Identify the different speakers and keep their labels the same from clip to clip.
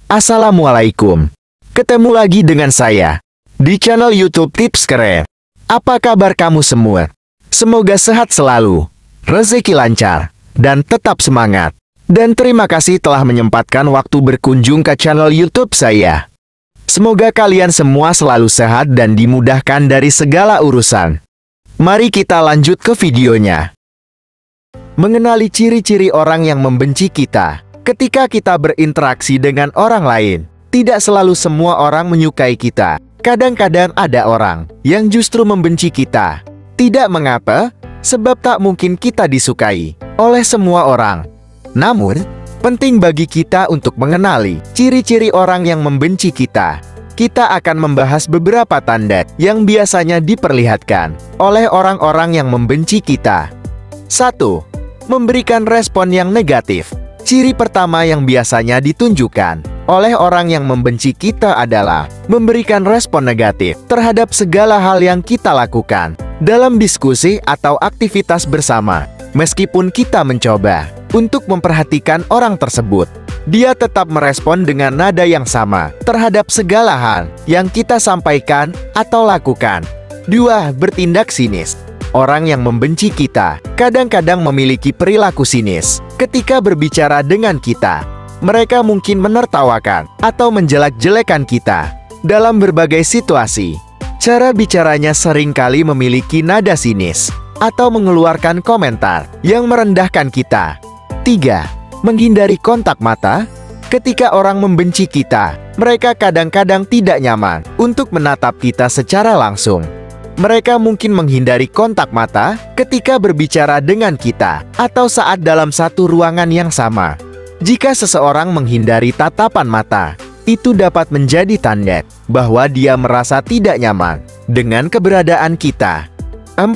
Speaker 1: Assalamualaikum. Ketemu lagi dengan saya di channel YouTube Tips Keren. Apa kabar kamu semua? Semoga sehat selalu, rezeki lancar, dan tetap semangat. Dan terima kasih telah menyempatkan waktu berkunjung ke channel YouTube saya. Semoga kalian semua selalu sehat dan dimudahkan dari segala urusan. Mari kita lanjut ke videonya. Mengenali ciri-ciri orang yang membenci kita. Ketika kita berinteraksi dengan orang lain, tidak selalu semua orang menyukai kita. Kadang-kadang ada orang yang justru membenci kita. Tidak mengapa, sebab tak mungkin kita disukai oleh semua orang. Namun, penting bagi kita untuk mengenali ciri-ciri orang yang membenci kita. Kita akan membahas beberapa tanda yang biasanya diperlihatkan oleh orang-orang yang membenci kita. 1. Memberikan respon yang negatif. Ciri pertama yang biasanya ditunjukkan oleh orang yang membenci kita adalah memberikan respon negatif terhadap segala hal yang kita lakukan dalam diskusi atau aktivitas bersama. Meskipun kita mencoba untuk memperhatikan orang tersebut, dia tetap merespon dengan nada yang sama terhadap segala hal yang kita sampaikan atau lakukan. 2. Bertindak sinis. Orang yang membenci kita kadang-kadang memiliki perilaku sinis ketika berbicara dengan kita. Mereka mungkin menertawakan atau menjelek-jelekan kita dalam berbagai situasi. Cara bicaranya seringkali memiliki nada sinis atau mengeluarkan komentar yang merendahkan kita. 3. Menghindari kontak mata. Ketika orang membenci kita, mereka kadang-kadang tidak nyaman untuk menatap kita secara langsung. Mereka mungkin menghindari kontak mata ketika berbicara dengan kita atau saat dalam satu ruangan yang sama. Jika seseorang menghindari tatapan mata, itu dapat menjadi tanda bahwa dia merasa tidak nyaman dengan keberadaan kita. 4.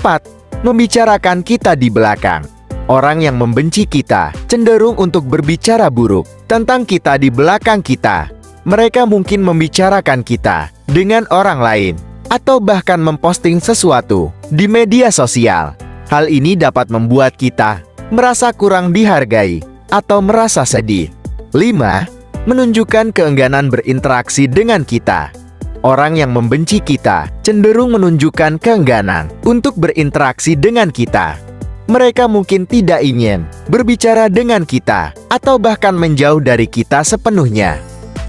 Speaker 1: Membicarakan kita di belakang. Orang yang membenci kita cenderung untuk berbicara buruk tentang kita di belakang kita. Mereka mungkin membicarakan kita dengan orang lain, atau bahkan memposting sesuatu di media sosial. Hal ini dapat membuat kita merasa kurang dihargai atau merasa sedih. 5. Menunjukkan keengganan berinteraksi dengan kita. Orang yang membenci kita cenderung menunjukkan keengganan untuk berinteraksi dengan kita. Mereka mungkin tidak ingin berbicara dengan kita atau bahkan menjauh dari kita sepenuhnya.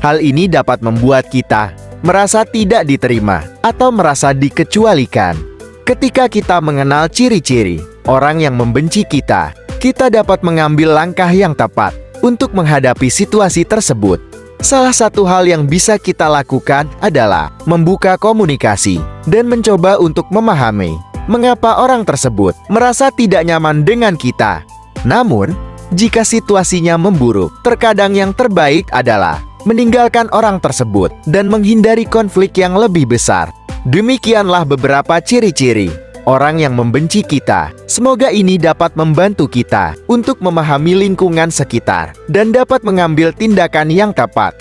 Speaker 1: Hal ini dapat membuat kita merasa tidak diterima atau merasa dikecualikan. Ketika kita mengenal ciri-ciri orang yang membenci kita, kita dapat mengambil langkah yang tepat untuk menghadapi situasi tersebut. Salah satu hal yang bisa kita lakukan adalah membuka komunikasi dan mencoba untuk memahami mengapa orang tersebut merasa tidak nyaman dengan kita. Namun, jika situasinya memburuk, terkadang yang terbaik adalah meninggalkan orang tersebut dan menghindari konflik yang lebih besar. Demikianlah beberapa ciri-ciri orang yang membenci kita. Semoga ini dapat membantu kita untuk memahami lingkungan sekitar dan dapat mengambil tindakan yang tepat.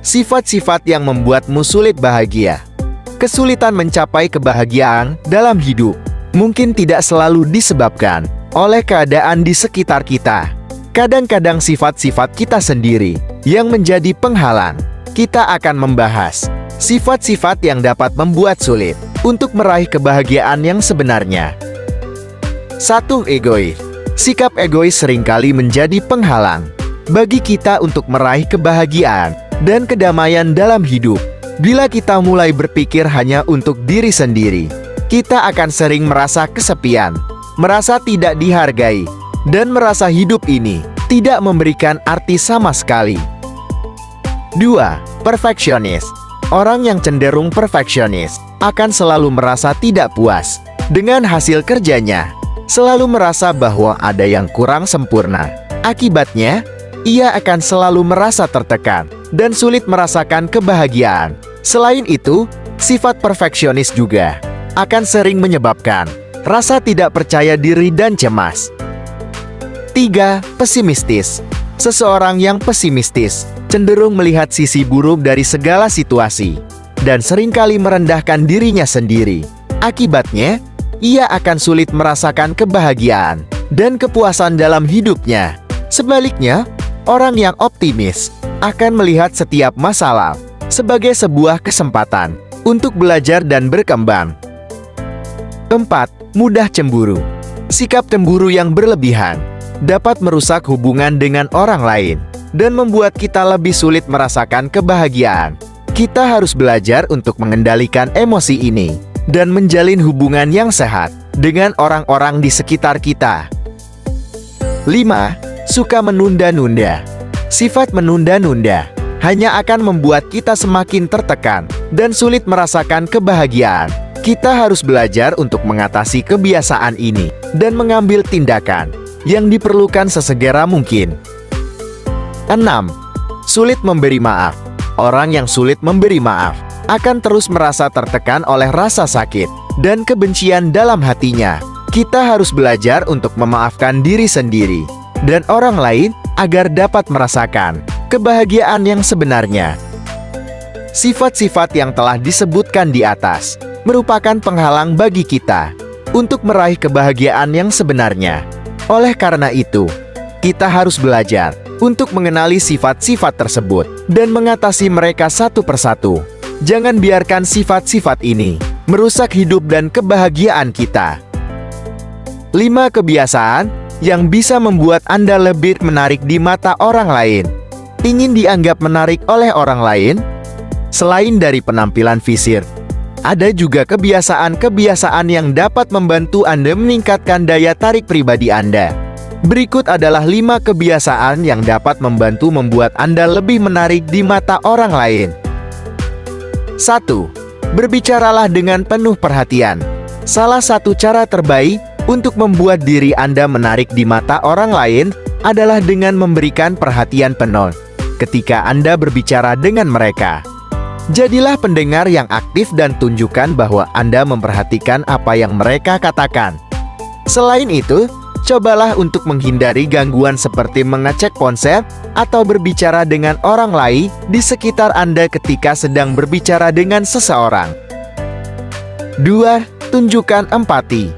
Speaker 1: Sifat-sifat yang membuatmu sulit bahagia. Kesulitan mencapai kebahagiaan dalam hidup mungkin tidak selalu disebabkan oleh keadaan di sekitar kita. Kadang-kadang sifat-sifat kita sendiri yang menjadi penghalang. Kita akan membahas sifat-sifat yang dapat membuat sulit untuk meraih kebahagiaan yang sebenarnya. 1. Egois. Sikap egois seringkali menjadi penghalang bagi kita untuk meraih kebahagiaan dan kedamaian dalam hidup. Bila kita mulai berpikir hanya untuk diri sendiri, kita akan sering merasa kesepian, merasa tidak dihargai, dan merasa hidup ini tidak memberikan arti sama sekali. 2. Perfeksionis. Orang yang cenderung perfeksionis akan selalu merasa tidak puas dengan hasil kerjanya, selalu merasa bahwa ada yang kurang sempurna. Akibatnya, ia akan selalu merasa tertekan dan sulit merasakan kebahagiaan. Selain itu, sifat perfeksionis juga akan sering menyebabkan rasa tidak percaya diri dan cemas. 3. Pesimistis. Seseorang yang pesimistis cenderung melihat sisi buruk dari segala situasi dan seringkali merendahkan dirinya sendiri. Akibatnya, ia akan sulit merasakan kebahagiaan dan kepuasan dalam hidupnya. Sebaliknya, orang yang optimis akan melihat setiap masalah sebagai sebuah kesempatan untuk belajar dan berkembang. 4. Mudah cemburu. Sikap cemburu yang berlebihan dapat merusak hubungan dengan orang lain dan membuat kita lebih sulit merasakan kebahagiaan. Kita harus belajar untuk mengendalikan emosi ini dan menjalin hubungan yang sehat dengan orang-orang di sekitar kita. 5. Suka menunda-nunda. Sifat menunda-nunda hanya akan membuat kita semakin tertekan dan sulit merasakan kebahagiaan. Kita harus belajar untuk mengatasi kebiasaan ini dan mengambil tindakan yang diperlukan sesegera mungkin. 6. Sulit memberi maaf. Orang yang sulit memberi maaf akan terus merasa tertekan oleh rasa sakit dan kebencian dalam hatinya. Kita harus belajar untuk memaafkan diri sendiri dan orang lain agar dapat merasakan kebahagiaan yang sebenarnya. Sifat-sifat yang telah disebutkan di atas merupakan penghalang bagi kita untuk meraih kebahagiaan yang sebenarnya. Oleh karena itu, kita harus belajar untuk mengenali sifat-sifat tersebut dan mengatasi mereka satu persatu. Jangan biarkan sifat-sifat ini merusak hidup dan kebahagiaan kita. 5 kebiasaan yang bisa membuat Anda lebih menarik di mata orang lain. Ingin dianggap menarik oleh orang lain? Selain dari penampilan fisik, ada juga kebiasaan-kebiasaan yang dapat membantu Anda meningkatkan daya tarik pribadi Anda. Berikut adalah 5 kebiasaan yang dapat membantu membuat Anda lebih menarik di mata orang lain. 1. Berbicaralah dengan penuh perhatian. Salah satu cara terbaik untuk membuat diri Anda menarik di mata orang lain adalah dengan memberikan perhatian penuh ketika Anda berbicara dengan mereka. Jadilah pendengar yang aktif dan tunjukkan bahwa Anda memperhatikan apa yang mereka katakan. Selain itu, cobalah untuk menghindari gangguan seperti mengecek ponsel atau berbicara dengan orang lain di sekitar Anda ketika sedang berbicara dengan seseorang. 2. Tunjukkan empati.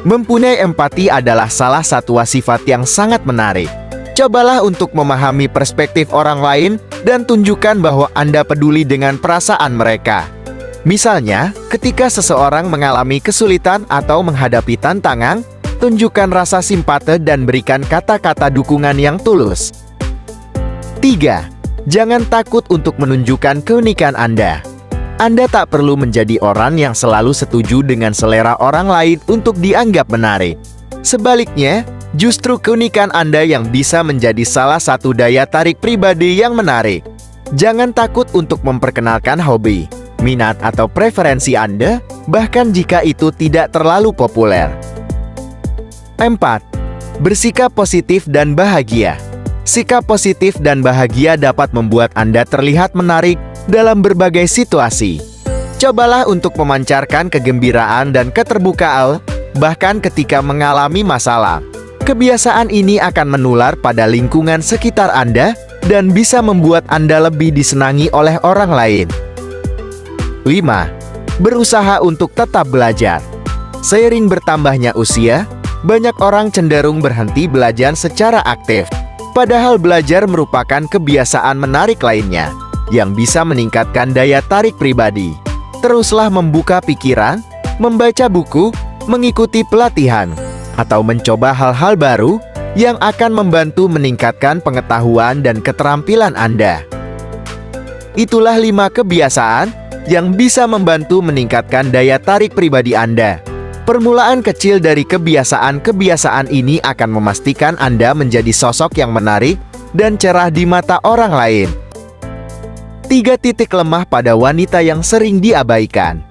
Speaker 1: Mempunyai empati adalah salah satu sifat yang sangat menarik. Cobalah untuk memahami perspektif orang lain dan tunjukkan bahwa Anda peduli dengan perasaan mereka. Misalnya, ketika seseorang mengalami kesulitan atau menghadapi tantangan, tunjukkan rasa simpati dan berikan kata-kata dukungan yang tulus. 3. Jangan takut untuk menunjukkan keunikan Anda. Anda tak perlu menjadi orang yang selalu setuju dengan selera orang lain untuk dianggap menarik. Sebaliknya, justru keunikan Anda yang bisa menjadi salah satu daya tarik pribadi yang menarik. Jangan takut untuk memperkenalkan hobi, minat atau preferensi Anda, bahkan jika itu tidak terlalu populer. 4. Bersikap positif dan bahagia. Sikap positif dan bahagia dapat membuat Anda terlihat menarik dalam berbagai situasi. Cobalah untuk memancarkan kegembiraan dan keterbukaan, bahkan ketika mengalami masalah. Kebiasaan ini akan menular pada lingkungan sekitar Anda dan bisa membuat Anda lebih disenangi oleh orang lain. 5. Berusaha untuk tetap belajar. Seiring bertambahnya usia, banyak orang cenderung berhenti belajar secara aktif. Padahal belajar merupakan kebiasaan menarik lainnya yang bisa meningkatkan daya tarik pribadi. Teruslah membuka pikiran, membaca buku, mengikuti pelatihan, atau mencoba hal-hal baru yang akan membantu meningkatkan pengetahuan dan keterampilan Anda. Itulah 5 kebiasaan yang bisa membantu meningkatkan daya tarik pribadi Anda. Permulaan kecil dari kebiasaan-kebiasaan ini akan memastikan Anda menjadi sosok yang menarik dan cerah di mata orang lain. 3 titik lemah pada wanita yang sering diabaikan.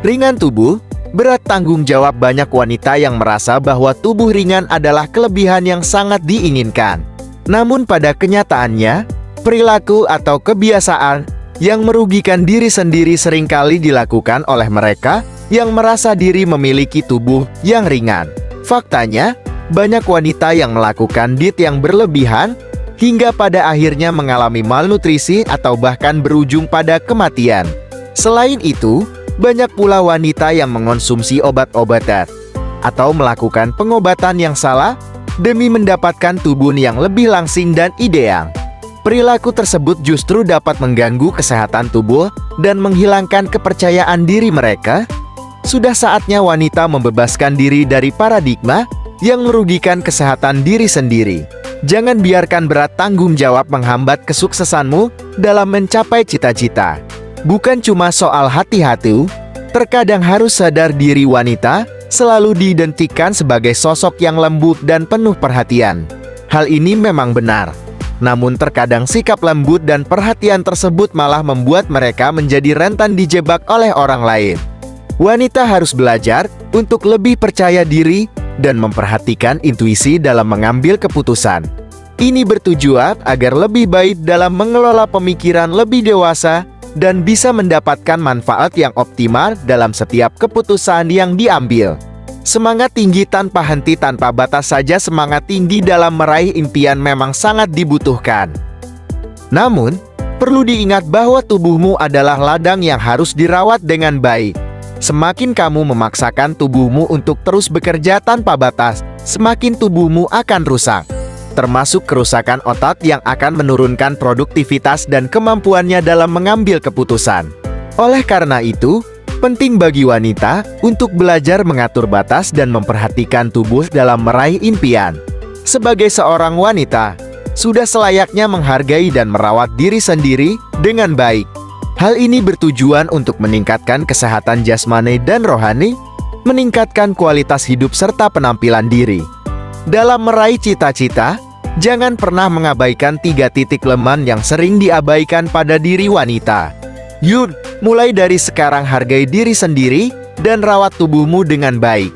Speaker 1: Ringan tubuh, berat tanggung jawab. Banyak wanita yang merasa bahwa tubuh ringan adalah kelebihan yang sangat diinginkan. Namun pada kenyataannya, perilaku atau kebiasaan yang merugikan diri sendiri seringkali dilakukan oleh mereka yang merasa diri memiliki tubuh yang ringan. Faktanya, banyak wanita yang melakukan diet yang berlebihan hingga pada akhirnya mengalami malnutrisi atau bahkan berujung pada kematian. Selain itu, banyak pula wanita yang mengonsumsi obat-obatan atau melakukan pengobatan yang salah demi mendapatkan tubuh yang lebih langsing dan ideal. Perilaku tersebut justru dapat mengganggu kesehatan tubuh dan menghilangkan kepercayaan diri mereka. Sudah saatnya wanita membebaskan diri dari paradigma yang merugikan kesehatan diri sendiri. Jangan biarkan berat tanggung jawab menghambat kesuksesanmu dalam mencapai cita-cita. Bukan cuma soal hati-hati, terkadang harus sadar diri wanita selalu diidentikan sebagai sosok yang lembut dan penuh perhatian. Hal ini memang benar. Namun terkadang sikap lembut dan perhatian tersebut malah membuat mereka menjadi rentan dijebak oleh orang lain. Wanita harus belajar untuk lebih percaya diri dan memperhatikan intuisi dalam mengambil keputusan. Ini bertujuan agar lebih baik dalam mengelola pemikiran lebih dewasa dan bisa mendapatkan manfaat yang optimal dalam setiap keputusan yang diambil. Semangat tinggi tanpa henti tanpa batas saja. Semangat tinggi dalam meraih impian memang sangat dibutuhkan. Namun, perlu diingat bahwa tubuhmu adalah ladang yang harus dirawat dengan baik. Semakin kamu memaksakan tubuhmu untuk terus bekerja tanpa batas, semakin tubuhmu akan rusak. Termasuk kerusakan otot yang akan menurunkan produktivitas dan kemampuannya dalam mengambil keputusan. Oleh karena itu, penting bagi wanita untuk belajar mengatur batas dan memperhatikan tubuh dalam meraih impian. Sebagai seorang wanita, sudah selayaknya menghargai dan merawat diri sendiri dengan baik. Hal ini bertujuan untuk meningkatkan kesehatan jasmani dan rohani, meningkatkan kualitas hidup serta penampilan diri. Dalam meraih cita-cita, jangan pernah mengabaikan 3 titik lemah yang sering diabaikan pada diri wanita. Yuk, mulai dari sekarang hargai diri sendiri dan rawat tubuhmu dengan baik.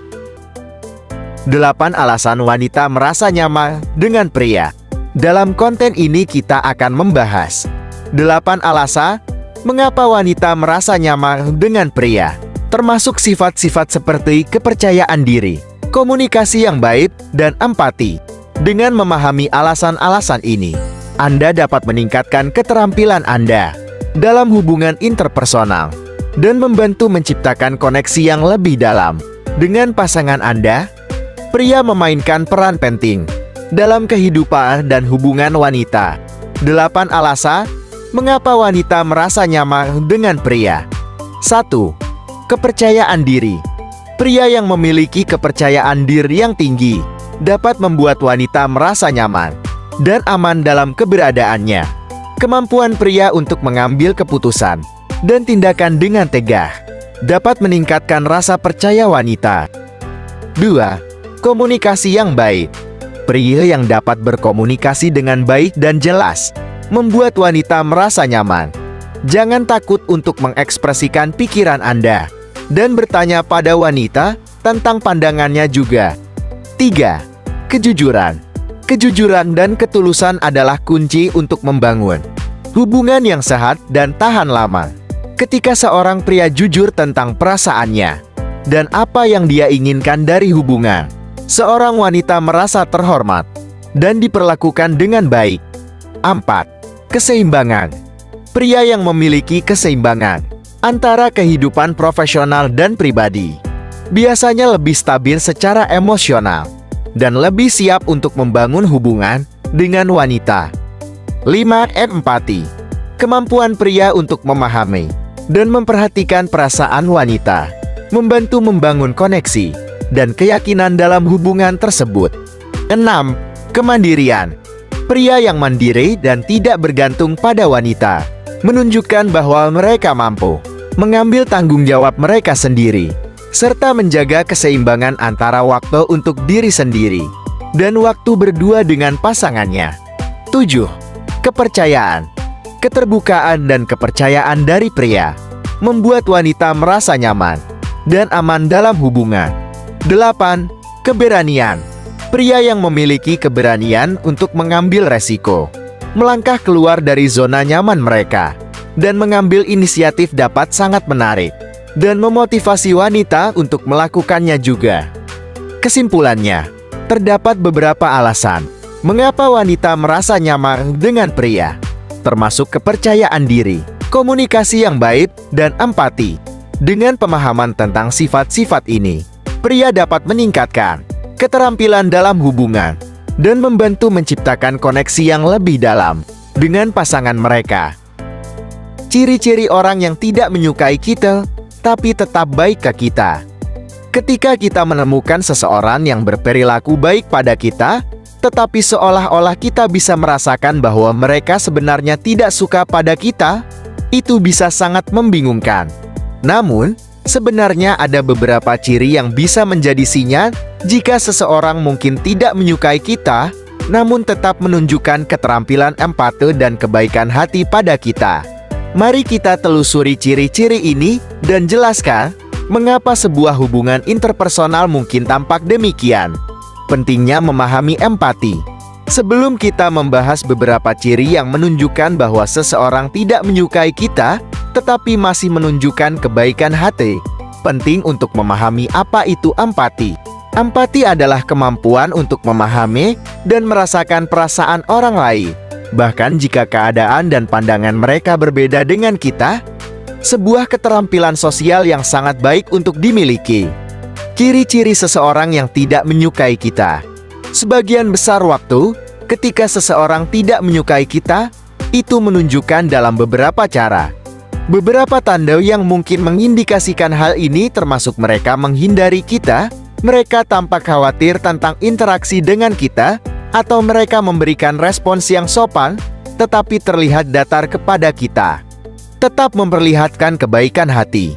Speaker 1: 8 alasan wanita merasa nyaman dengan pria. Dalam konten ini kita akan membahas 8 alasan mengapa wanita merasa nyaman dengan pria, termasuk sifat-sifat seperti kepercayaan diri, komunikasi yang baik, dan empati. Dengan memahami alasan-alasan ini, Anda dapat meningkatkan keterampilan Anda dalam hubungan interpersonal dan membantu menciptakan koneksi yang lebih dalam dengan pasangan Anda. Pria memainkan peran penting dalam kehidupan dan hubungan wanita. 8 alasan mengapa wanita merasa nyaman dengan pria. 1. Kepercayaan diri. Pria yang memiliki kepercayaan diri yang tinggi dapat membuat wanita merasa nyaman dan aman dalam keberadaannya. Kemampuan pria untuk mengambil keputusan dan tindakan dengan tegas dapat meningkatkan rasa percaya wanita. 2. Komunikasi yang baik. Pria yang dapat berkomunikasi dengan baik dan jelas membuat wanita merasa nyaman. Jangan takut untuk mengekspresikan pikiran Anda dan bertanya pada wanita tentang pandangannya juga. 3. Kejujuran. Kejujuran dan ketulusan adalah kunci untuk membangun hubungan yang sehat dan tahan lama. Ketika seorang pria jujur tentang perasaannya dan apa yang dia inginkan dari hubungan, seorang wanita merasa terhormat dan diperlakukan dengan baik. 4. Keseimbangan. Pria yang memiliki keseimbangan antara kehidupan profesional dan pribadi biasanya lebih stabil secara emosional dan lebih siap untuk membangun hubungan dengan wanita. 5. Empati. Kemampuan pria untuk memahami dan memperhatikan perasaan wanita membantu membangun koneksi dan keyakinan dalam hubungan tersebut. 6. Kemandirian. Pria yang mandiri dan tidak bergantung pada wanita menunjukkan bahwa mereka mampu mengambil tanggung jawab mereka sendiri serta menjaga keseimbangan antara waktu untuk diri sendiri dan waktu berdua dengan pasangannya. 7. Kepercayaan. Keterbukaan dan kepercayaan dari pria membuat wanita merasa nyaman dan aman dalam hubungan. 8. Keberanian. Pria yang memiliki keberanian untuk mengambil resiko, melangkah keluar dari zona nyaman mereka, dan mengambil inisiatif dapat sangat menarik dan memotivasi wanita untuk melakukannya juga. Kesimpulannya, terdapat beberapa alasan mengapa wanita merasa nyaman dengan pria, termasuk kepercayaan diri, komunikasi yang baik, dan empati. Dengan pemahaman tentang sifat-sifat ini, pria dapat meningkatkan keterampilan dalam hubungan dan membantu menciptakan koneksi yang lebih dalam dengan pasangan mereka. Ciri-ciri orang yang tidak menyukai kita, tapi tetap baik ke kita. Ketika kita menemukan seseorang yang berperilaku baik pada kita, tetapi seolah-olah kita bisa merasakan bahwa mereka sebenarnya tidak suka pada kita, itu bisa sangat membingungkan. Namun, sebenarnya ada beberapa ciri yang bisa menjadi sinyal jika seseorang mungkin tidak menyukai kita, namun tetap menunjukkan keterampilan empati dan kebaikan hati pada kita. Mari kita telusuri ciri-ciri ini dan jelaskan mengapa sebuah hubungan interpersonal mungkin tampak demikian. Pentingnya memahami empati. Sebelum kita membahas beberapa ciri yang menunjukkan bahwa seseorang tidak menyukai kita, tetapi masih menunjukkan kebaikan hati, penting untuk memahami apa itu empati. Empati adalah kemampuan untuk memahami dan merasakan perasaan orang lain, bahkan jika keadaan dan pandangan mereka berbeda dengan kita. Sebuah keterampilan sosial yang sangat baik untuk dimiliki. Ciri-ciri seseorang yang tidak menyukai kita. Sebagian besar waktu, ketika seseorang tidak menyukai kita, itu menunjukkan dalam beberapa cara. Beberapa tanda yang mungkin mengindikasikan hal ini termasuk mereka menghindari kita, mereka tampak khawatir tentang interaksi dengan kita, atau mereka memberikan respons yang sopan, tetapi terlihat datar kepada kita. Tetap memperlihatkan kebaikan hati.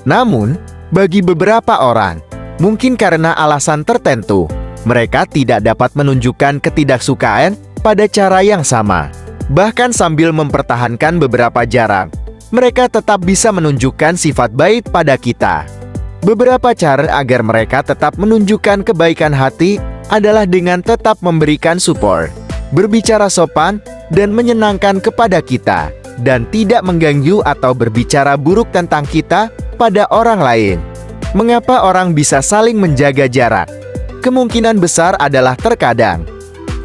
Speaker 1: Namun, bagi beberapa orang, mungkin karena alasan tertentu, mereka tidak dapat menunjukkan ketidaksukaan pada cara yang sama. Bahkan sambil mempertahankan beberapa jarak, mereka tetap bisa menunjukkan sifat baik pada kita. Beberapa cara agar mereka tetap menunjukkan kebaikan hati adalah dengan tetap memberikan support, berbicara sopan, dan menyenangkan kepada kita, dan tidak mengganggu atau berbicara buruk tentang kita pada orang lain. Mengapa orang bisa saling menjaga jarak? Kemungkinan besar adalah terkadang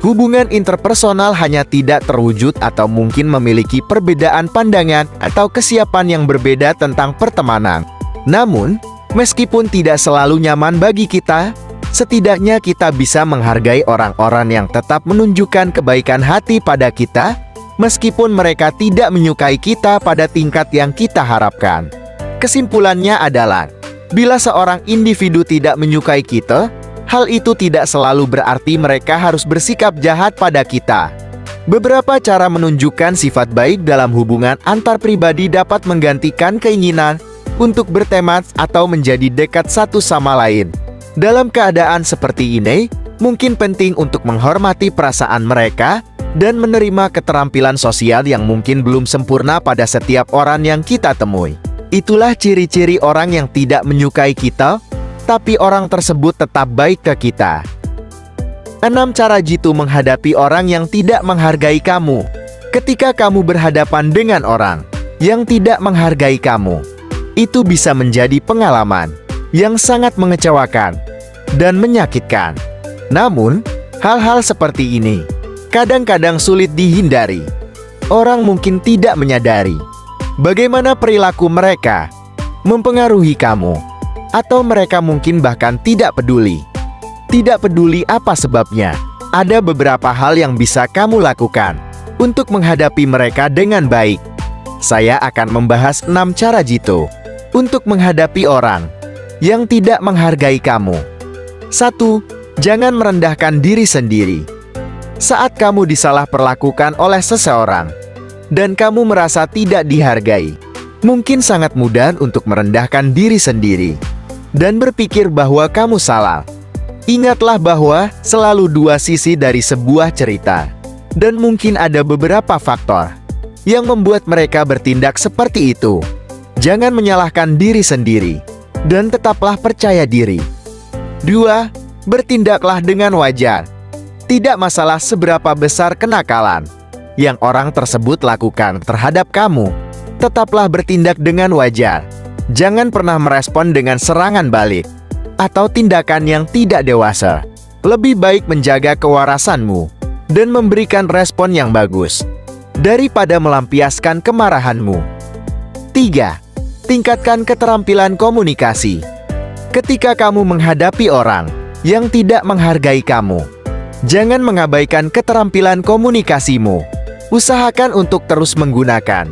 Speaker 1: hubungan interpersonal hanya tidak terwujud atau mungkin memiliki perbedaan pandangan atau kesiapan yang berbeda tentang pertemanan. Namun, meskipun tidak selalu nyaman bagi kita, setidaknya kita bisa menghargai orang-orang yang tetap menunjukkan kebaikan hati pada kita, meskipun mereka tidak menyukai kita pada tingkat yang kita harapkan. Kesimpulannya adalah, bila seorang individu tidak menyukai kita, hal itu tidak selalu berarti mereka harus bersikap jahat pada kita. Beberapa cara menunjukkan sifat baik dalam hubungan antar pribadi dapat menggantikan keinginan untuk berteman atau menjadi dekat satu sama lain. Dalam keadaan seperti ini, mungkin penting untuk menghormati perasaan mereka dan menerima keterampilan sosial yang mungkin belum sempurna pada setiap orang yang kita temui. Itulah ciri-ciri orang yang tidak menyukai kita, tapi orang tersebut tetap baik ke kita. 6 cara jitu menghadapi orang yang tidak menghargai kamu. Ketika kamu berhadapan dengan orang yang tidak menghargai kamu, itu bisa menjadi pengalaman yang sangat mengecewakan dan menyakitkan. Namun, hal-hal seperti ini kadang-kadang sulit dihindari. Orang mungkin tidak menyadari bagaimana perilaku mereka mempengaruhi kamu, atau mereka mungkin bahkan tidak peduli. Tidak peduli apa sebabnya, ada beberapa hal yang bisa kamu lakukan untuk menghadapi mereka dengan baik. Saya akan membahas 6 cara jitu untuk menghadapi orang yang tidak menghargai kamu. 1. Jangan merendahkan diri sendiri. Saat kamu disalahperlakukan oleh seseorang dan kamu merasa tidak dihargai, mungkin sangat mudah untuk merendahkan diri sendiri dan berpikir bahwa kamu salah. Ingatlah bahwa selalu dua sisi dari sebuah cerita, dan mungkin ada beberapa faktor yang membuat mereka bertindak seperti itu. Jangan menyalahkan diri sendiri dan tetaplah percaya diri. 2. Bertindaklah dengan wajar. Tidak masalah seberapa besar kenakalan yang orang tersebut lakukan terhadap kamu, tetaplah bertindak dengan wajar. Jangan pernah merespon dengan serangan balik atau tindakan yang tidak dewasa. Lebih baik menjaga kewarasanmu dan memberikan respon yang bagus daripada melampiaskan kemarahanmu. 3. Tingkatkan keterampilan komunikasi. Ketika kamu menghadapi orang yang tidak menghargai kamu, jangan mengabaikan keterampilan komunikasimu. Usahakan untuk terus menggunakan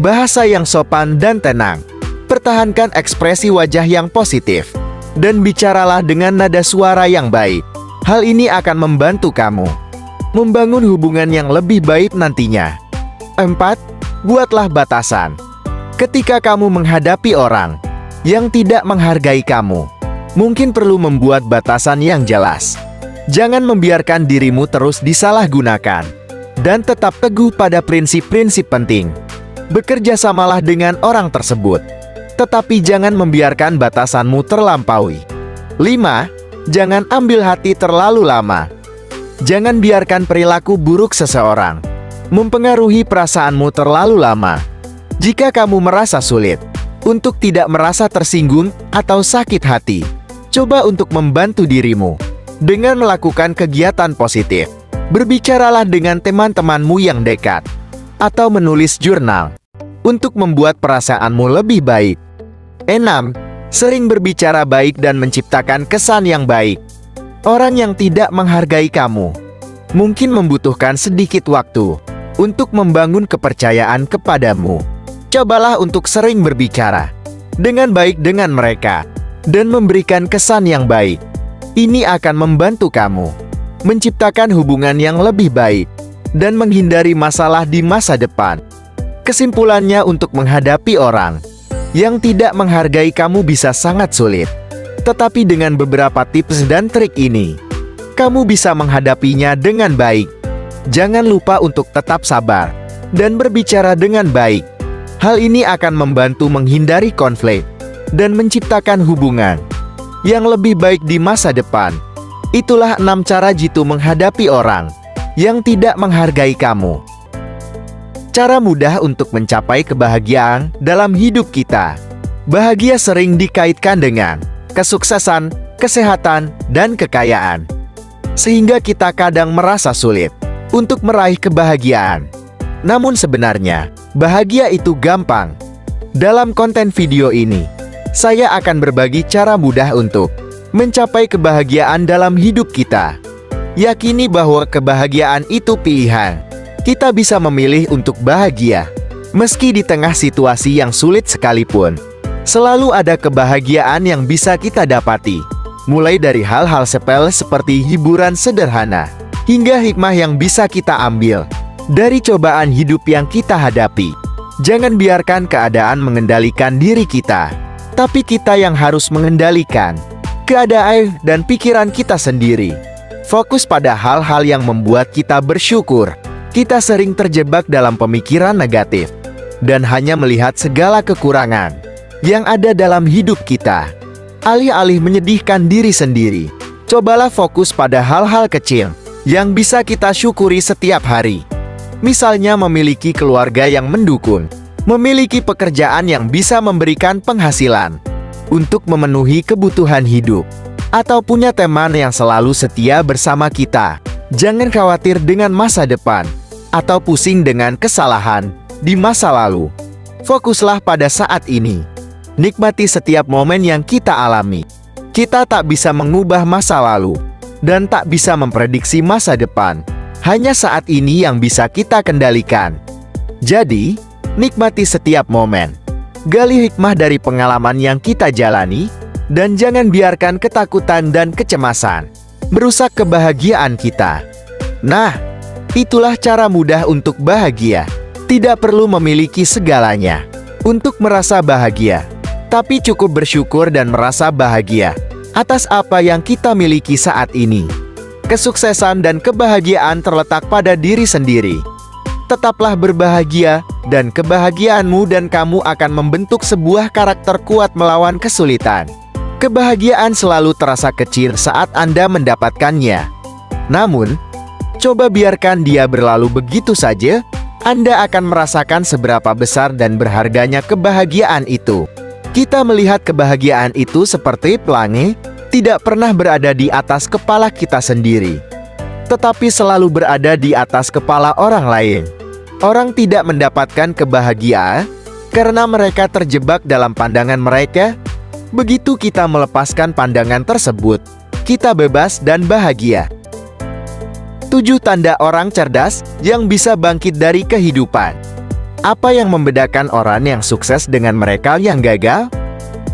Speaker 1: bahasa yang sopan dan tenang. Pertahankan ekspresi wajah yang positif, dan bicaralah dengan nada suara yang baik. Hal ini akan membantu kamu membangun hubungan yang lebih baik nantinya. 4. Buatlah batasan. Ketika kamu menghadapi orang yang tidak menghargai kamu, mungkin perlu membuat batasan yang jelas. Jangan membiarkan dirimu terus disalahgunakan, dan tetap teguh pada prinsip-prinsip penting. Bekerja samalah dengan orang tersebut, tetapi jangan membiarkan batasanmu terlampaui. 5. Jangan ambil hati terlalu lama. Jangan biarkan perilaku buruk seseorang mempengaruhi perasaanmu terlalu lama. Jika kamu merasa sulit untuk tidak merasa tersinggung atau sakit hati, coba untuk membantu dirimu dengan melakukan kegiatan positif. Berbicaralah dengan teman-temanmu yang dekat, atau menulis jurnal untuk membuat perasaanmu lebih baik. 6. Sering berbicara baik dan menciptakan kesan yang baik. Orang yang tidak menghargai kamu mungkin membutuhkan sedikit waktu untuk membangun kepercayaan kepadamu. Cobalah untuk sering berbicara dengan baik dengan mereka dan memberikan kesan yang baik. Ini akan membantu kamu menciptakan hubungan yang lebih baik dan menghindari masalah di masa depan. Kesimpulannya, untuk menghadapi orang yang tidak menghargai kamu bisa sangat sulit. Tetapi dengan beberapa tips dan trik ini, kamu bisa menghadapinya dengan baik. Jangan lupa untuk tetap sabar dan berbicara dengan baik. Hal ini akan membantu menghindari konflik dan menciptakan hubungan yang lebih baik di masa depan. Itulah 6 cara jitu menghadapi orang yang tidak menghargai kamu. Cara mudah untuk mencapai kebahagiaan dalam hidup kita. Bahagia sering dikaitkan dengan kesuksesan, kesehatan, dan kekayaan, sehingga kita kadang merasa sulit untuk meraih kebahagiaan. Namun sebenarnya, bahagia itu gampang. Dalam konten video ini, saya akan berbagi cara mudah untuk mencapai kebahagiaan dalam hidup kita. Yakini bahwa kebahagiaan itu pilihan. Kita bisa memilih untuk bahagia, meski di tengah situasi yang sulit sekalipun. Selalu ada kebahagiaan yang bisa kita dapati, mulai dari hal-hal sepele seperti hiburan sederhana, hingga hikmah yang bisa kita ambil dari cobaan hidup yang kita hadapi. Jangan biarkan keadaan mengendalikan diri kita, tapi kita yang harus mengendalikan keadaan dan pikiran kita sendiri. Fokus pada hal-hal yang membuat kita bersyukur. Kita sering terjebak dalam pemikiran negatif dan hanya melihat segala kekurangan yang ada dalam hidup kita. Alih-alih menyedihkan diri sendiri, cobalah fokus pada hal-hal kecil yang bisa kita syukuri setiap hari. Misalnya memiliki keluarga yang mendukung, memiliki pekerjaan yang bisa memberikan penghasilan untuk memenuhi kebutuhan hidup, atau punya teman yang selalu setia bersama kita. Jangan khawatir dengan masa depan atau pusing dengan kesalahan di masa lalu. Fokuslah pada saat ini. Nikmati setiap momen yang kita alami. Kita tak bisa mengubah masa lalu dan tak bisa memprediksi masa depan. Hanya saat ini yang bisa kita kendalikan. Jadi, nikmati setiap momen. Gali hikmah dari pengalaman yang kita jalani, dan jangan biarkan ketakutan dan kecemasan merusak kebahagiaan kita. Nah, itulah cara mudah untuk bahagia. Tidak perlu memiliki segalanya untuk merasa bahagia, tapi cukup bersyukur dan merasa bahagia atas apa yang kita miliki saat ini. Kesuksesan dan kebahagiaan terletak pada diri sendiri. Tetaplah berbahagia, dan kebahagiaanmu dan kamu akan membentuk sebuah karakter kuat melawan kesulitan. Kebahagiaan selalu terasa kecil saat Anda mendapatkannya. Namun, coba biarkan dia berlalu begitu saja, Anda akan merasakan seberapa besar dan berharganya kebahagiaan itu. Kita melihat kebahagiaan itu seperti pelangi, tidak pernah berada di atas kepala kita sendiri, tetapi selalu berada di atas kepala orang lain. Orang tidak mendapatkan kebahagiaan karena mereka terjebak dalam pandangan mereka. Begitu kita melepaskan pandangan tersebut, kita bebas dan bahagia. 7. 7 tanda orang cerdas yang bisa bangkit dari kehidupan. Apa yang membedakan orang yang sukses dengan mereka yang gagal?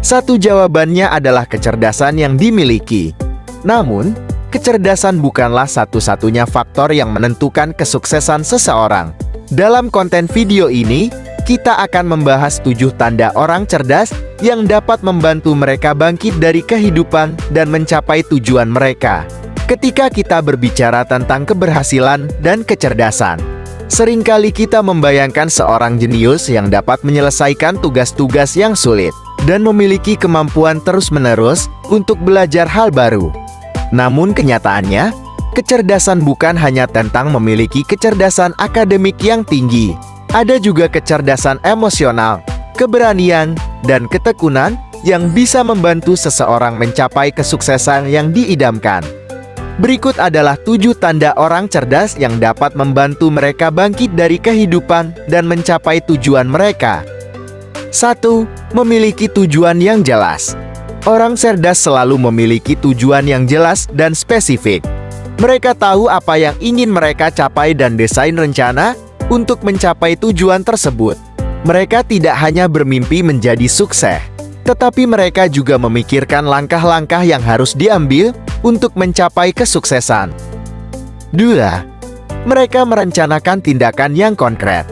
Speaker 1: Satu jawabannya adalah kecerdasan yang dimiliki. Namun, kecerdasan bukanlah satu-satunya faktor yang menentukan kesuksesan seseorang. Dalam konten video ini, kita akan membahas 7 tanda orang cerdas yang dapat membantu mereka bangkit dari kehidupan dan mencapai tujuan mereka. Ketika kita berbicara tentang keberhasilan dan kecerdasan, seringkali kita membayangkan seorang jenius yang dapat menyelesaikan tugas-tugas yang sulit dan memiliki kemampuan terus-menerus untuk belajar hal baru. Namun kenyataannya, kecerdasan bukan hanya tentang memiliki kecerdasan akademik yang tinggi. Ada juga kecerdasan emosional, keberanian, dan ketekunan yang bisa membantu seseorang mencapai kesuksesan yang diidamkan. Berikut adalah 7 tanda orang cerdas yang dapat membantu mereka bangkit dari kehidupan dan mencapai tujuan mereka. 1. Memiliki tujuan yang jelas. Orang cerdas selalu memiliki tujuan yang jelas dan spesifik. Mereka tahu apa yang ingin mereka capai dan desain rencana untuk mencapai tujuan tersebut. Mereka tidak hanya bermimpi menjadi sukses, tetapi mereka juga memikirkan langkah-langkah yang harus diambil untuk mencapai kesuksesan. 2. Mereka merencanakan tindakan yang konkret.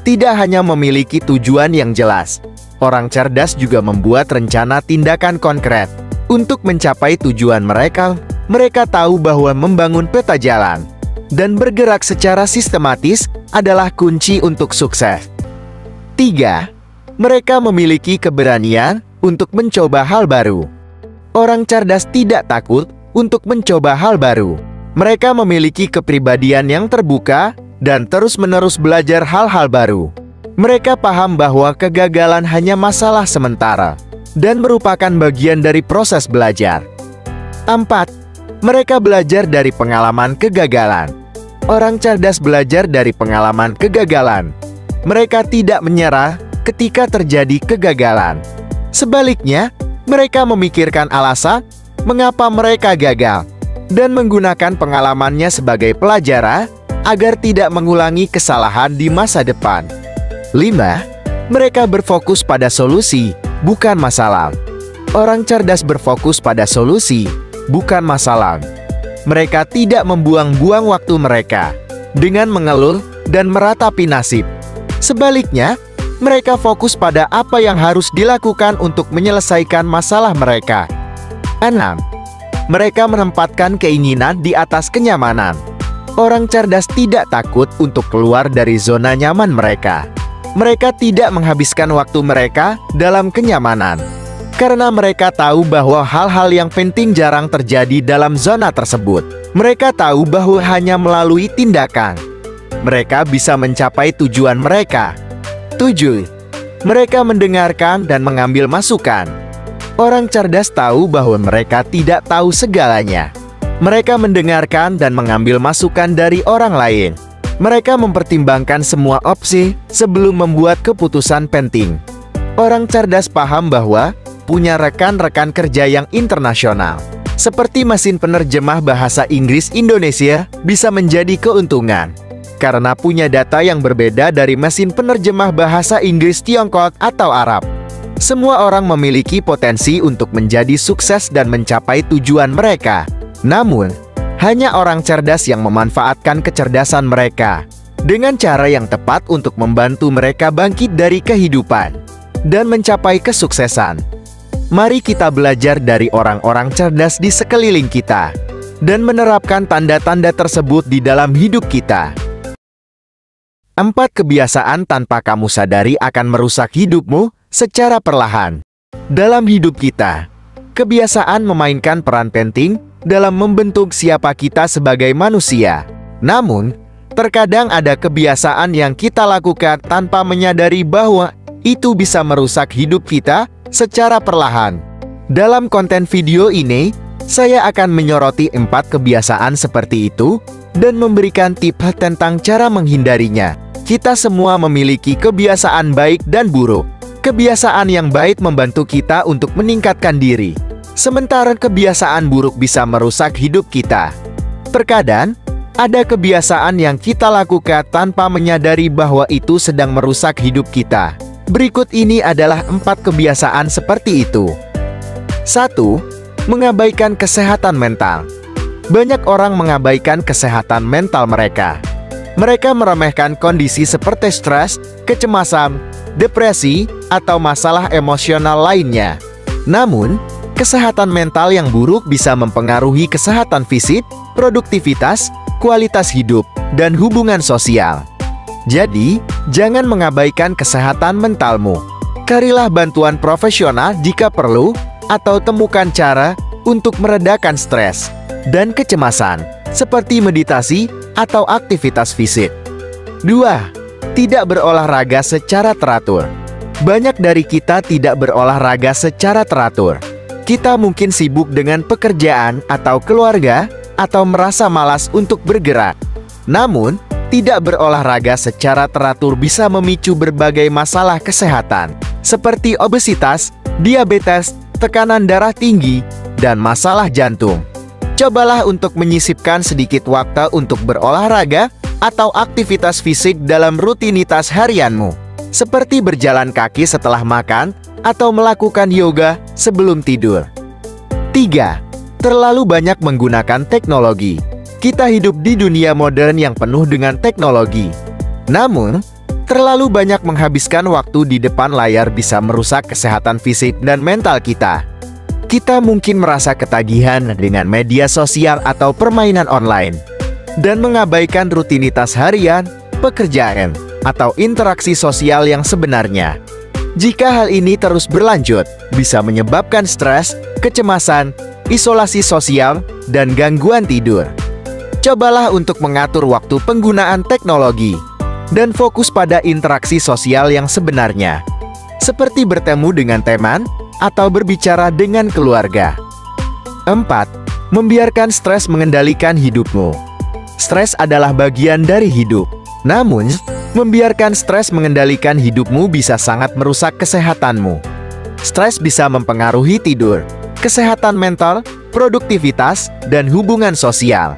Speaker 1: Tidak hanya memiliki tujuan yang jelas, orang cerdas juga membuat rencana tindakan konkret. Untuk mencapai tujuan mereka, mereka tahu bahwa membangun peta jalan dan bergerak secara sistematis adalah kunci untuk sukses. 3. Mereka memiliki keberanian untuk mencoba hal baru. Orang cerdas tidak takut untuk mencoba hal baru. Mereka memiliki kepribadian yang terbuka dan terus-menerus belajar hal-hal baru. Mereka paham bahwa kegagalan hanya masalah sementara dan merupakan bagian dari proses belajar. 4. Mereka belajar dari pengalaman kegagalan. Orang cerdas belajar dari pengalaman kegagalan. Mereka tidak menyerah ketika terjadi kegagalan. Sebaliknya, mereka memikirkan alasan mengapa mereka gagal dan menggunakan pengalamannya sebagai pelajaran agar tidak mengulangi kesalahan di masa depan. 5. Mereka berfokus pada solusi, bukan masalah. Orang cerdas berfokus pada solusi, bukan masalah. Mereka tidak membuang-buang waktu mereka dengan mengeluh dan meratapi nasib. Sebaliknya, mereka fokus pada apa yang harus dilakukan untuk menyelesaikan masalah mereka. 6. Mereka menempatkan keinginan di atas kenyamanan. Orang cerdas tidak takut untuk keluar dari zona nyaman mereka. Mereka tidak menghabiskan waktu mereka dalam kenyamanan, karena mereka tahu bahwa hal-hal yang penting jarang terjadi dalam zona tersebut. Mereka tahu bahwa hanya melalui tindakan mereka bisa mencapai tujuan mereka. 7. Mereka mendengarkan dan mengambil masukan. Orang cerdas tahu bahwa mereka tidak tahu segalanya. Mereka mendengarkan dan mengambil masukan dari orang lain. Mereka mempertimbangkan semua opsi sebelum membuat keputusan penting. Orang cerdas paham bahwa punya rekan-rekan kerja yang internasional, seperti mesin penerjemah bahasa Inggris Indonesia, bisa menjadi keuntungan. Karena punya data yang berbeda dari mesin penerjemah bahasa Inggris Tiongkok atau Arab. Semua orang memiliki potensi untuk menjadi sukses dan mencapai tujuan mereka. Namun, hanya orang cerdas yang memanfaatkan kecerdasan mereka dengan cara yang tepat untuk membantu mereka bangkit dari kehidupan dan mencapai kesuksesan. Mari kita belajar dari orang-orang cerdas di sekeliling kita dan menerapkan tanda-tanda tersebut di dalam hidup kita. 4 kebiasaan tanpa kamu sadari akan merusak hidupmu secara perlahan. Dalam hidup kita, kebiasaan memainkan peran penting dalam membentuk siapa kita sebagai manusia. Namun, terkadang ada kebiasaan yang kita lakukan tanpa menyadari bahwa itu bisa merusak hidup kita secara perlahan. Dalam konten video ini, saya akan menyoroti 4 kebiasaan seperti itu dan memberikan tips tentang cara menghindarinya. Kita semua memiliki kebiasaan baik dan buruk. Kebiasaan yang baik membantu kita untuk meningkatkan diri, sementara kebiasaan buruk bisa merusak hidup kita. Terkadang, Ada kebiasaan yang kita lakukan tanpa menyadari bahwa itu sedang merusak hidup kita. Berikut ini adalah 4 kebiasaan seperti itu. 1. Mengabaikan kesehatan mental. Banyak orang mengabaikan kesehatan mental mereka. Mereka meremehkan kondisi seperti stres, kecemasan, depresi, atau masalah emosional lainnya. Namun, kesehatan mental yang buruk bisa mempengaruhi kesehatan fisik, produktivitas, kualitas hidup, dan hubungan sosial. Jadi, jangan mengabaikan kesehatan mentalmu. Carilah bantuan profesional jika perlu, atau temukan cara untuk meredakan stres dan kecemasan, seperti meditasi atau aktivitas fisik. 2. Tidak berolahraga secara teratur. Banyak dari kita tidak berolahraga secara teratur. Kita mungkin sibuk dengan pekerjaan atau keluarga, atau merasa malas untuk bergerak. Namun, tidak berolahraga secara teratur bisa memicu berbagai masalah kesehatan, seperti obesitas, diabetes, tekanan darah tinggi, dan masalah jantung. Cobalah untuk menyisipkan sedikit waktu untuk berolahraga atau aktivitas fisik dalam rutinitas harianmu, seperti berjalan kaki setelah makan atau melakukan yoga sebelum tidur. 3. Terlalu banyak menggunakan teknologi. Kita hidup di dunia modern yang penuh dengan teknologi. Namun, terlalu banyak menghabiskan waktu di depan layar bisa merusak kesehatan fisik dan mental kita. Kita mungkin merasa ketagihan dengan media sosial atau permainan online, dan mengabaikan rutinitas harian, pekerjaan, atau interaksi sosial yang sebenarnya. Jika hal ini terus berlanjut, bisa menyebabkan stres, kecemasan, isolasi sosial, dan gangguan tidur. Cobalah untuk mengatur waktu penggunaan teknologi dan fokus pada interaksi sosial yang sebenarnya, seperti bertemu dengan teman atau berbicara dengan keluarga. 4. Membiarkan stres mengendalikan hidupmu. Stres adalah bagian dari hidup. Namun, membiarkan stres mengendalikan hidupmu bisa sangat merusak kesehatanmu. Stres bisa mempengaruhi tidur, kesehatan mental, produktivitas, dan hubungan sosial.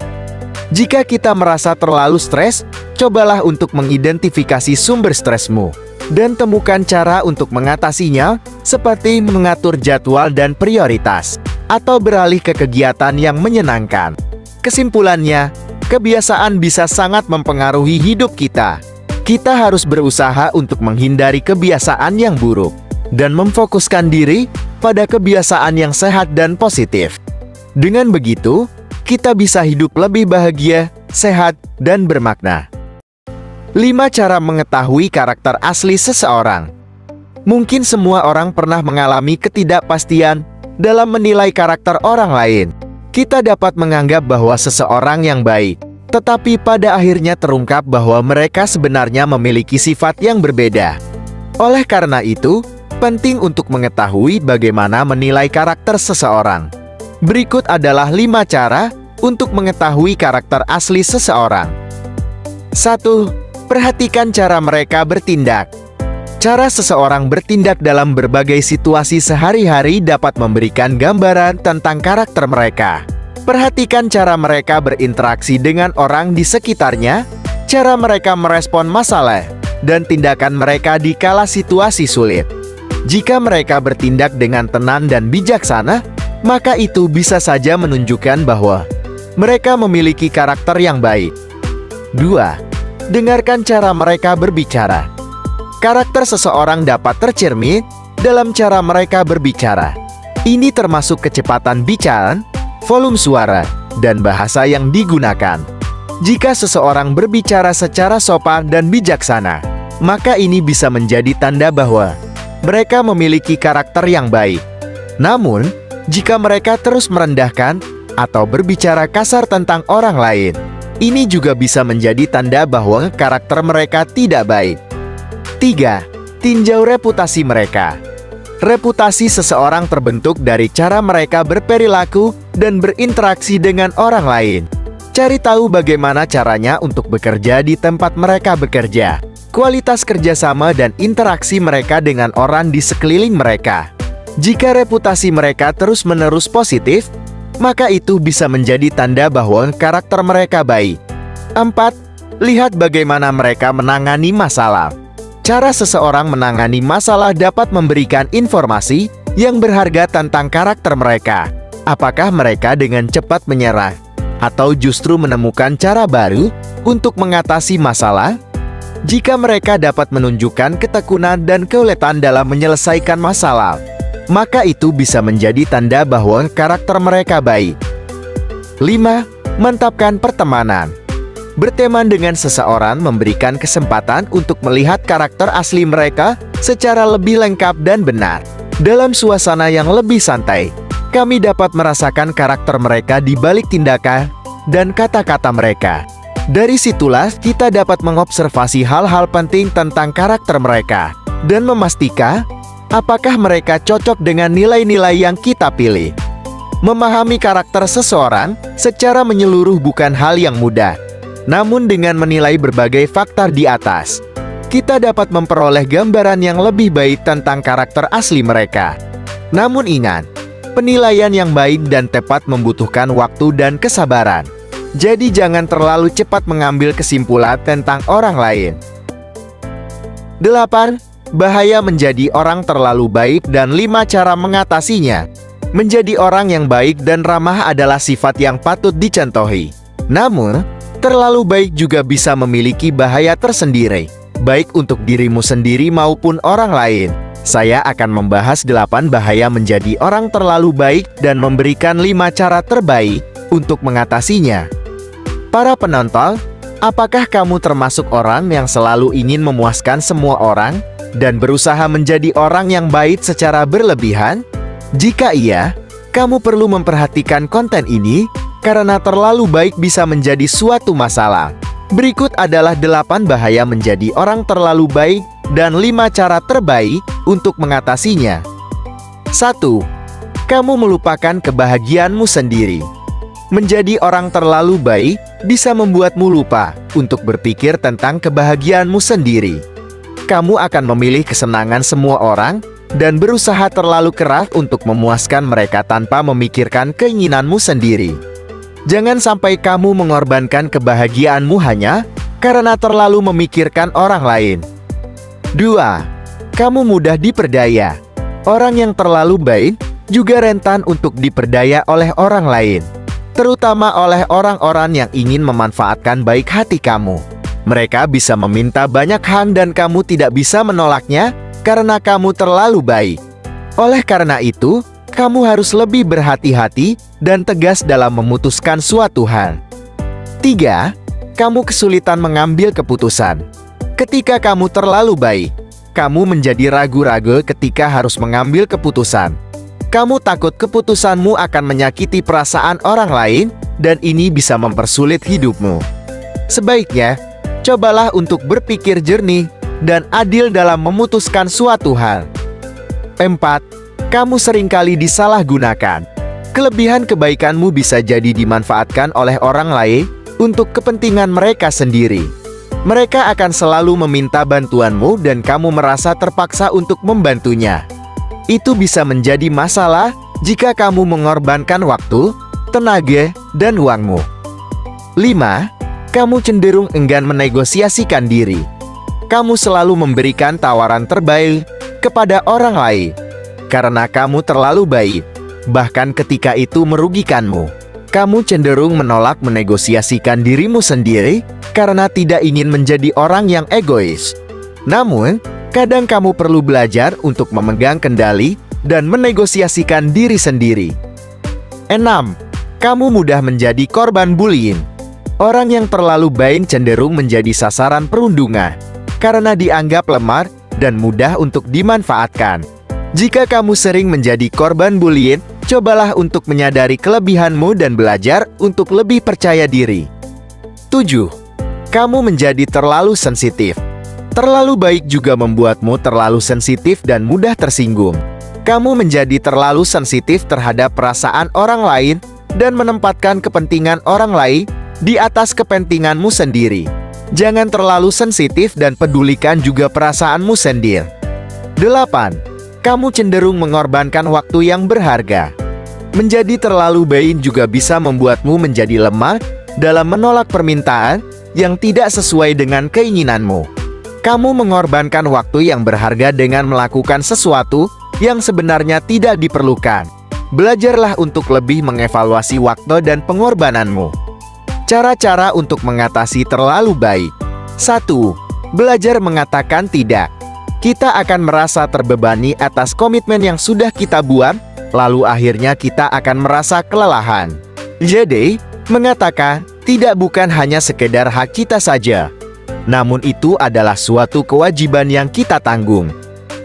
Speaker 1: Jika kita merasa terlalu stres, cobalah untuk mengidentifikasi sumber stresmu dan temukan cara untuk mengatasinya, seperti mengatur jadwal dan prioritas, atau beralih ke kegiatan yang menyenangkan. Kesimpulannya, kebiasaan bisa sangat mempengaruhi hidup kita. Kita harus berusaha untuk menghindari kebiasaan yang buruk dan memfokuskan diri pada kebiasaan yang sehat dan positif. Dengan begitu, kita bisa hidup lebih bahagia, sehat, dan bermakna. 5 cara mengetahui karakter asli seseorang. Mungkin semua orang pernah mengalami ketidakpastian dalam menilai karakter orang lain. Kita dapat menganggap bahwa seseorang yang baik, tetapi pada akhirnya terungkap bahwa mereka sebenarnya memiliki sifat yang berbeda. Oleh karena itu, penting untuk mengetahui bagaimana menilai karakter seseorang. Berikut adalah 5 cara untuk mengetahui karakter asli seseorang. 1. Perhatikan cara mereka bertindak. Cara seseorang bertindak dalam berbagai situasi sehari-hari dapat memberikan gambaran tentang karakter mereka. Perhatikan cara mereka berinteraksi dengan orang di sekitarnya, cara mereka merespon masalah, dan tindakan mereka di kala situasi sulit. Jika mereka bertindak dengan tenang dan bijaksana, maka itu bisa saja menunjukkan bahwa mereka memiliki karakter yang baik. 2. Dengarkan cara mereka berbicara. Karakter seseorang dapat tercermin dalam cara mereka berbicara. Ini termasuk kecepatan bicara, volume suara, dan bahasa yang digunakan. Jika seseorang berbicara secara sopan dan bijaksana, maka ini bisa menjadi tanda bahwa mereka memiliki karakter yang baik. Namun, jika mereka terus merendahkan atau berbicara kasar tentang orang lain, ini juga bisa menjadi tanda bahwa karakter mereka tidak baik. 3. Tinjau reputasi mereka. Reputasi seseorang terbentuk dari cara mereka berperilaku dan berinteraksi dengan orang lain. Cari tahu bagaimana caranya untuk bekerja di tempat mereka bekerja, kualitas kerjasama dan interaksi mereka dengan orang di sekeliling mereka. Jika reputasi mereka terus-menerus positif, maka itu bisa menjadi tanda bahwa karakter mereka baik. 4. Lihat bagaimana mereka menangani masalah. Cara seseorang menangani masalah dapat memberikan informasi yang berharga tentang karakter mereka. Apakah mereka dengan cepat menyerah, atau justru menemukan cara baru untuk mengatasi masalah? Jika mereka dapat menunjukkan ketekunan dan keuletan dalam menyelesaikan masalah, maka itu bisa menjadi tanda bahwa karakter mereka baik. 5. Mantapkan pertemanan. Berteman dengan seseorang memberikan kesempatan untuk melihat karakter asli mereka secara lebih lengkap dan benar. Dalam suasana yang lebih santai, kami dapat merasakan karakter mereka di balik tindakan dan kata-kata mereka. Dari situlah kita dapat mengobservasi hal-hal penting tentang karakter mereka dan memastikan apakah mereka cocok dengan nilai-nilai yang kita pilih. Memahami karakter seseorang secara menyeluruh bukan hal yang mudah. Namun dengan menilai berbagai faktor di atas, kita dapat memperoleh gambaran yang lebih baik tentang karakter asli mereka. Namun ingat, penilaian yang baik dan tepat membutuhkan waktu dan kesabaran. Jadi jangan terlalu cepat mengambil kesimpulan tentang orang lain. 8. Bahaya menjadi orang terlalu baik dan 5 cara mengatasinya. Menjadi orang yang baik dan ramah adalah sifat yang patut dicontohi. Namun, terlalu baik juga bisa memiliki bahaya tersendiri, baik untuk dirimu sendiri maupun orang lain. Saya akan membahas 8 bahaya menjadi orang terlalu baik dan memberikan 5 cara terbaik untuk mengatasinya. Para penonton, apakah kamu termasuk orang yang selalu ingin memuaskan semua orang dan berusaha menjadi orang yang baik secara berlebihan? Jika iya, kamu perlu memperhatikan konten ini karena terlalu baik bisa menjadi suatu masalah. Berikut adalah 8 bahaya menjadi orang terlalu baik dan 5 cara terbaik untuk mengatasinya. 1. Kamu melupakan kebahagiaanmu sendiri. Menjadi orang terlalu baik bisa membuatmu lupa untuk berpikir tentang kebahagiaanmu sendiri. Kamu akan memilih kesenangan semua orang dan berusaha terlalu keras untuk memuaskan mereka tanpa memikirkan keinginanmu sendiri. Jangan sampai kamu mengorbankan kebahagiaanmu hanya karena terlalu memikirkan orang lain. 2. Kamu mudah diperdaya. Orang yang terlalu baik juga rentan untuk diperdaya oleh orang lain, terutama oleh orang-orang yang ingin memanfaatkan baik hati kamu. Mereka bisa meminta banyak hal dan kamu tidak bisa menolaknya karena kamu terlalu baik. Oleh karena itu, kamu harus lebih berhati-hati dan tegas dalam memutuskan suatu hal. 3. Kamu kesulitan mengambil keputusan. Ketika kamu terlalu baik, kamu menjadi ragu-ragu ketika harus mengambil keputusan. Kamu takut keputusanmu akan menyakiti perasaan orang lain, dan ini bisa mempersulit hidupmu. Sebaiknya, cobalah untuk berpikir jernih dan adil dalam memutuskan suatu hal. 4. Kamu seringkali disalahgunakan. Kelebihan kebaikanmu bisa jadi dimanfaatkan oleh orang lain untuk kepentingan mereka sendiri. Mereka akan selalu meminta bantuanmu dan kamu merasa terpaksa untuk membantunya. Itu bisa menjadi masalah jika kamu mengorbankan waktu, tenaga, dan uangmu. 5. Kamu cenderung enggan menegosiasikan diri. Kamu selalu memberikan tawaran terbaik kepada orang lain karena kamu terlalu baik, bahkan ketika itu merugikanmu. Kamu cenderung menolak menegosiasikan dirimu sendiri karena tidak ingin menjadi orang yang egois. Namun, kadang kamu perlu belajar untuk memegang kendali dan menegosiasikan diri sendiri. 6. Kamu mudah menjadi korban bullying. Orang yang terlalu baik cenderung menjadi sasaran perundungan karena dianggap lemah dan mudah untuk dimanfaatkan. Jika kamu sering menjadi korban bullying, cobalah untuk menyadari kelebihanmu dan belajar untuk lebih percaya diri. 7. Kamu menjadi terlalu sensitif. Terlalu baik juga membuatmu terlalu sensitif dan mudah tersinggung. Kamu menjadi terlalu sensitif terhadap perasaan orang lain dan menempatkan kepentingan orang lain di atas kepentinganmu sendiri. Jangan terlalu sensitif dan pedulikan juga perasaanmu sendiri. 8. Kamu cenderung mengorbankan waktu yang berharga. Menjadi terlalu baik juga bisa membuatmu menjadi lemah dalam menolak permintaan yang tidak sesuai dengan keinginanmu. Kamu mengorbankan waktu yang berharga dengan melakukan sesuatu yang sebenarnya tidak diperlukan. Belajarlah untuk lebih mengevaluasi waktu dan pengorbananmu. Cara-cara untuk mengatasi terlalu baik. 1. Belajar mengatakan tidak. Kita akan merasa terbebani atas komitmen yang sudah kita buat, lalu akhirnya kita akan merasa kelelahan. Jadi, mengatakan tidak bukan hanya sekedar hak kita saja, namun itu adalah suatu kewajiban yang kita tanggung.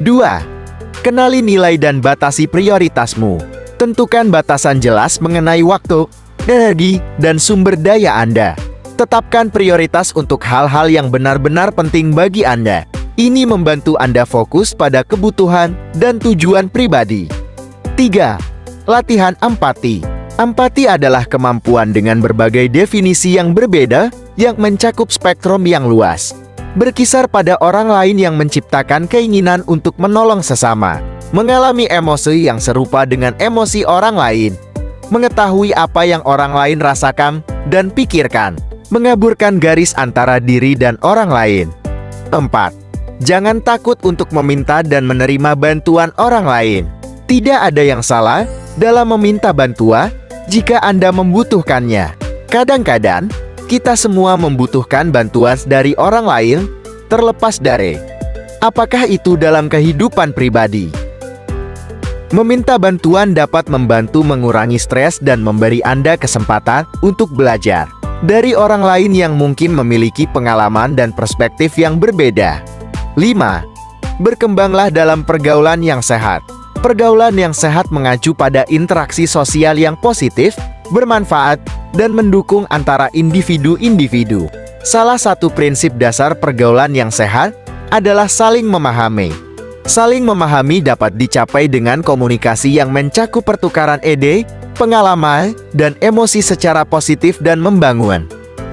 Speaker 1: 2. Kenali nilai dan batasi prioritasmu. Tentukan batasan jelas mengenai waktu, energi, dan sumber daya Anda. Tetapkan prioritas untuk hal-hal yang benar-benar penting bagi Anda. Ini membantu Anda fokus pada kebutuhan dan tujuan pribadi. 3. Latihan empati. Empati adalah kemampuan dengan berbagai definisi yang berbeda yang mencakup spektrum yang luas. Berkisar pada orang lain yang menciptakan keinginan untuk menolong sesama, mengalami emosi yang serupa dengan emosi orang lain, mengetahui apa yang orang lain rasakan dan pikirkan, mengaburkan garis antara diri dan orang lain. 4. Jangan takut untuk meminta dan menerima bantuan orang lain. Tidak ada yang salah dalam meminta bantuan jika Anda membutuhkannya. Kadang-kadang, kita semua membutuhkan bantuan dari orang lain, terlepas dari apakah itu dalam kehidupan pribadi. Meminta bantuan dapat membantu mengurangi stres dan memberi Anda kesempatan untuk belajar dari orang lain yang mungkin memiliki pengalaman dan perspektif yang berbeda. 5. Berkembanglah dalam pergaulan yang sehat. Pergaulan yang sehat mengacu pada interaksi sosial yang positif, bermanfaat, dan mendukung antara individu-individu. Salah satu prinsip dasar pergaulan yang sehat adalah saling memahami. Saling memahami dapat dicapai dengan komunikasi yang mencakup pertukaran ide, pengalaman, dan emosi secara positif dan membangun.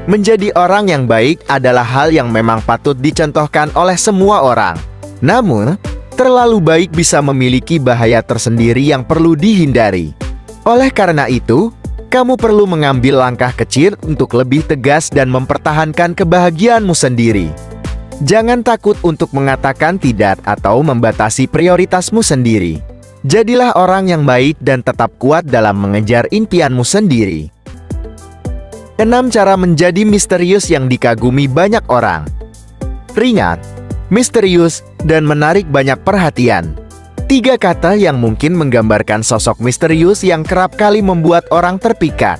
Speaker 1: Menjadi orang yang baik adalah hal yang memang patut dicontohkan oleh semua orang. Namun, terlalu baik bisa memiliki bahaya tersendiri yang perlu dihindari. Oleh karena itu, kamu perlu mengambil langkah kecil untuk lebih tegas dan mempertahankan kebahagiaanmu sendiri. Jangan takut untuk mengatakan tidak atau membatasi prioritasmu sendiri. Jadilah orang yang baik dan tetap kuat dalam mengejar impianmu sendiri. 6 cara menjadi misterius yang dikagumi banyak orang. Ringan, misterius, dan menarik banyak perhatian. 3 kata yang mungkin menggambarkan sosok misterius yang kerap kali membuat orang terpikat.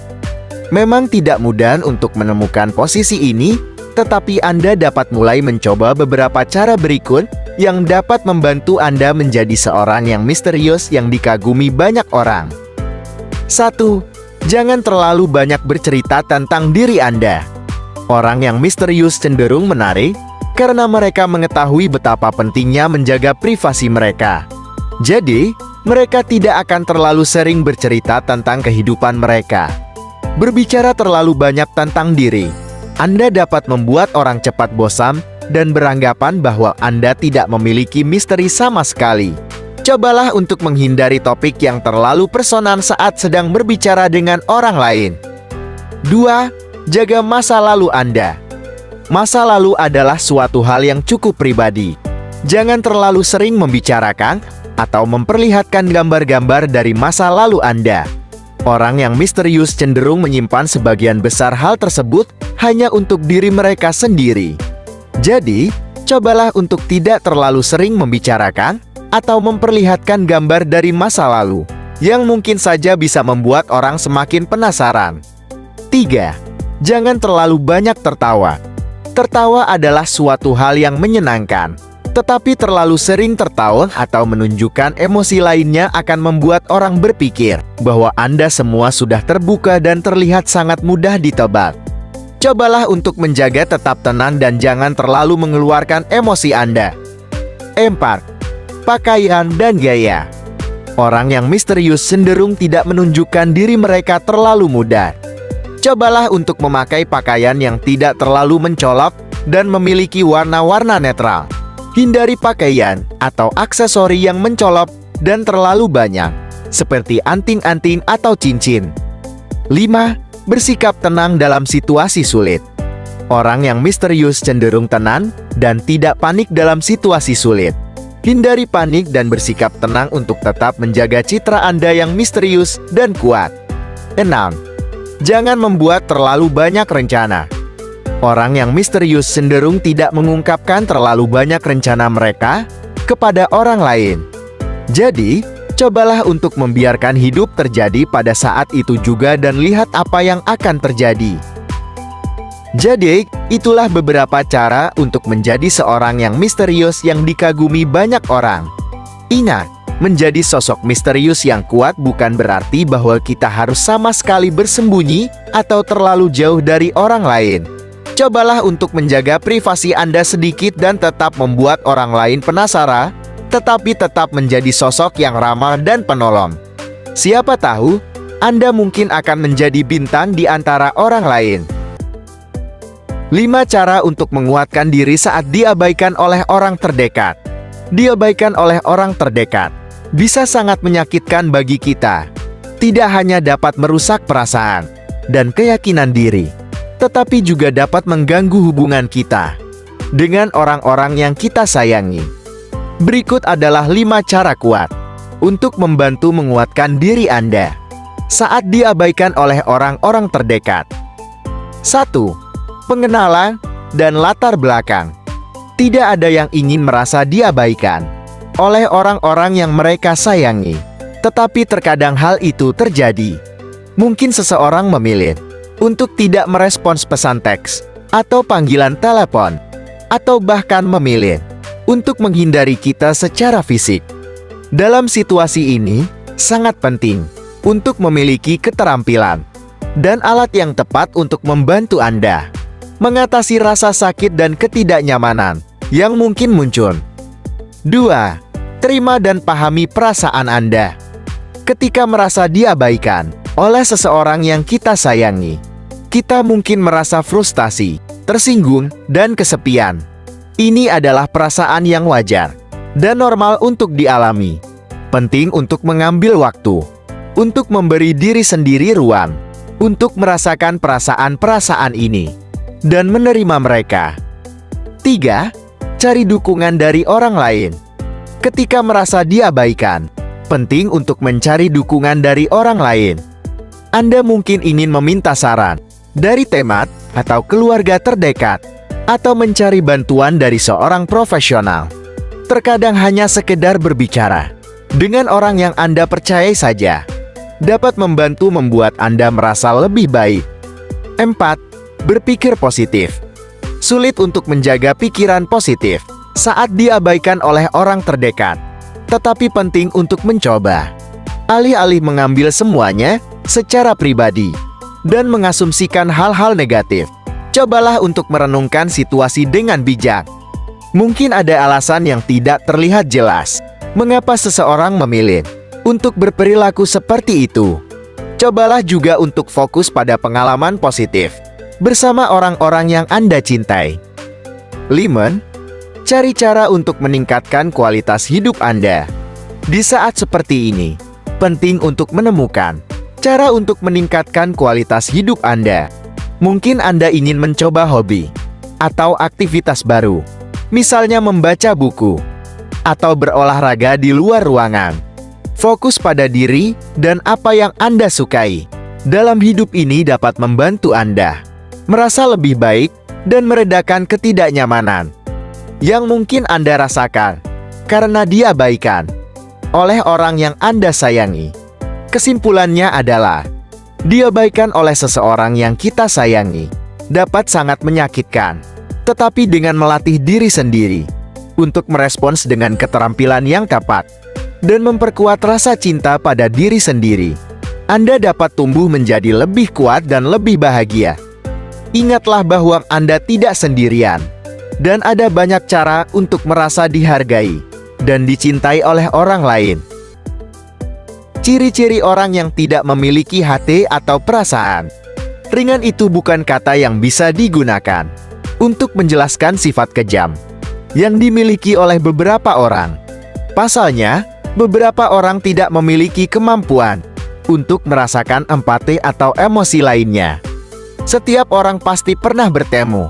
Speaker 1: Memang tidak mudah untuk menemukan posisi ini, tetapi Anda dapat mulai mencoba beberapa cara berikut yang dapat membantu Anda menjadi seorang yang misterius yang dikagumi banyak orang. 1. Jangan terlalu banyak bercerita tentang diri Anda. Orang yang misterius cenderung menarik karena mereka mengetahui betapa pentingnya menjaga privasi mereka. Jadi, mereka tidak akan terlalu sering bercerita tentang kehidupan mereka. Berbicara terlalu banyak tentang diri, Anda dapat membuat orang cepat bosan dan beranggapan bahwa Anda tidak memiliki misteri sama sekali. Cobalah untuk menghindari topik yang terlalu personal saat sedang berbicara dengan orang lain. 2. Jaga masa lalu Anda. Masa lalu adalah suatu hal yang cukup pribadi. Jangan terlalu sering membicarakan atau memperlihatkan gambar-gambar dari masa lalu Anda. Orang yang misterius cenderung menyimpan sebagian besar hal tersebut hanya untuk diri mereka sendiri. Jadi, cobalah untuk tidak terlalu sering membicarakan atau memperlihatkan gambar dari masa lalu yang mungkin saja bisa membuat orang semakin penasaran. 3. Jangan terlalu banyak tertawa. Tertawa adalah suatu hal yang menyenangkan. Tetapi terlalu sering tertawa atau menunjukkan emosi lainnya akan membuat orang berpikir bahwa Anda semua sudah terbuka dan terlihat sangat mudah ditebak. Cobalah untuk menjaga tetap tenang dan jangan terlalu mengeluarkan emosi Anda. 4. Pakaian dan gaya. Orang yang misterius cenderung tidak menunjukkan diri mereka terlalu mudah. Cobalah untuk memakai pakaian yang tidak terlalu mencolok dan memiliki warna-warna netral. Hindari pakaian atau aksesori yang mencolok dan terlalu banyak, seperti anting-anting atau cincin. 5. Bersikap tenang dalam situasi sulit. Orang yang misterius cenderung tenang dan tidak panik dalam situasi sulit. Hindari panik dan bersikap tenang untuk tetap menjaga citra Anda yang misterius dan kuat. 6. Jangan membuat terlalu banyak rencana. Orang yang misterius cenderung tidak mengungkapkan terlalu banyak rencana mereka kepada orang lain. Jadi, cobalah untuk membiarkan hidup terjadi pada saat itu juga dan lihat apa yang akan terjadi. Jadi, itulah beberapa cara untuk menjadi seorang yang misterius yang dikagumi banyak orang. Ingat, menjadi sosok misterius yang kuat bukan berarti bahwa kita harus sama sekali bersembunyi atau terlalu jauh dari orang lain. Cobalah untuk menjaga privasi Anda sedikit dan tetap membuat orang lain penasaran, tetapi tetap menjadi sosok yang ramah dan penolong. Siapa tahu, Anda mungkin akan menjadi bintang di antara orang lain. 5 cara untuk menguatkan diri saat diabaikan oleh orang terdekat. Diabaikan oleh orang terdekat bisa sangat menyakitkan bagi kita. Tidak hanya dapat merusak perasaan dan keyakinan diri, tetapi juga dapat mengganggu hubungan kita dengan orang-orang yang kita sayangi. Berikut adalah 5 cara kuat untuk membantu menguatkan diri Anda saat diabaikan oleh orang-orang terdekat. 1. Pengenalan dan latar belakang. Tidak ada yang ingin merasa diabaikan oleh orang-orang yang mereka sayangi, tetapi terkadang hal itu terjadi. Mungkin seseorang memilih untuk tidak merespons pesan teks atau panggilan telepon, atau bahkan memilih untuk menghindari kita secara fisik. Dalam situasi ini, sangat penting untuk memiliki keterampilan dan alat yang tepat untuk membantu Anda mengatasi rasa sakit dan ketidaknyamanan yang mungkin muncul. 2. Terima dan pahami perasaan Anda. Ketika merasa diabaikan oleh seseorang yang kita sayangi, kita mungkin merasa frustasi, tersinggung, dan kesepian. Ini adalah perasaan yang wajar dan normal untuk dialami. Penting untuk mengambil waktu, untuk memberi diri sendiri ruang, untuk merasakan perasaan-perasaan ini dan menerima mereka. 3. Cari dukungan dari orang lain. Ketika merasa diabaikan, penting untuk mencari dukungan dari orang lain. Anda mungkin ingin meminta saran dari teman atau keluarga terdekat, atau mencari bantuan dari seorang profesional. Terkadang hanya sekedar berbicara dengan orang yang Anda percayai saja dapat membantu membuat Anda merasa lebih baik. 4. Berpikir positif. Sulit untuk menjaga pikiran positif saat diabaikan oleh orang terdekat, tetapi penting untuk mencoba. Alih-alih mengambil semuanya secara pribadi dan mengasumsikan hal-hal negatif, cobalah untuk merenungkan situasi dengan bijak. Mungkin ada alasan yang tidak terlihat jelas mengapa seseorang memilih untuk berperilaku seperti itu. Cobalah juga untuk fokus pada pengalaman positif bersama orang-orang yang Anda cintai. 5. Cari cara untuk meningkatkan kualitas hidup Anda. Di saat seperti ini, penting untuk menemukan cara untuk meningkatkan kualitas hidup Anda. Mungkin Anda ingin mencoba hobi atau aktivitas baru, misalnya membaca buku atau berolahraga di luar ruangan. Fokus pada diri dan apa yang Anda sukai dalam hidup ini dapat membantu Anda merasa lebih baik dan meredakan ketidaknyamanan yang mungkin Anda rasakan karena diabaikan oleh orang yang Anda sayangi. Kesimpulannya adalah, diabaikan oleh seseorang yang kita sayangi dapat sangat menyakitkan, tetapi dengan melatih diri sendiri untuk merespons dengan keterampilan yang tepat dan memperkuat rasa cinta pada diri sendiri, Anda dapat tumbuh menjadi lebih kuat dan lebih bahagia. Ingatlah bahwa Anda tidak sendirian, dan ada banyak cara untuk merasa dihargai dan dicintai oleh orang lain. Ciri-ciri orang yang tidak memiliki hati atau perasaan. Ringan itu bukan kata yang bisa digunakan untuk menjelaskan sifat kejam yang dimiliki oleh beberapa orang. Pasalnya, beberapa orang tidak memiliki kemampuan untuk merasakan empati atau emosi lainnya. Setiap orang pasti pernah bertemu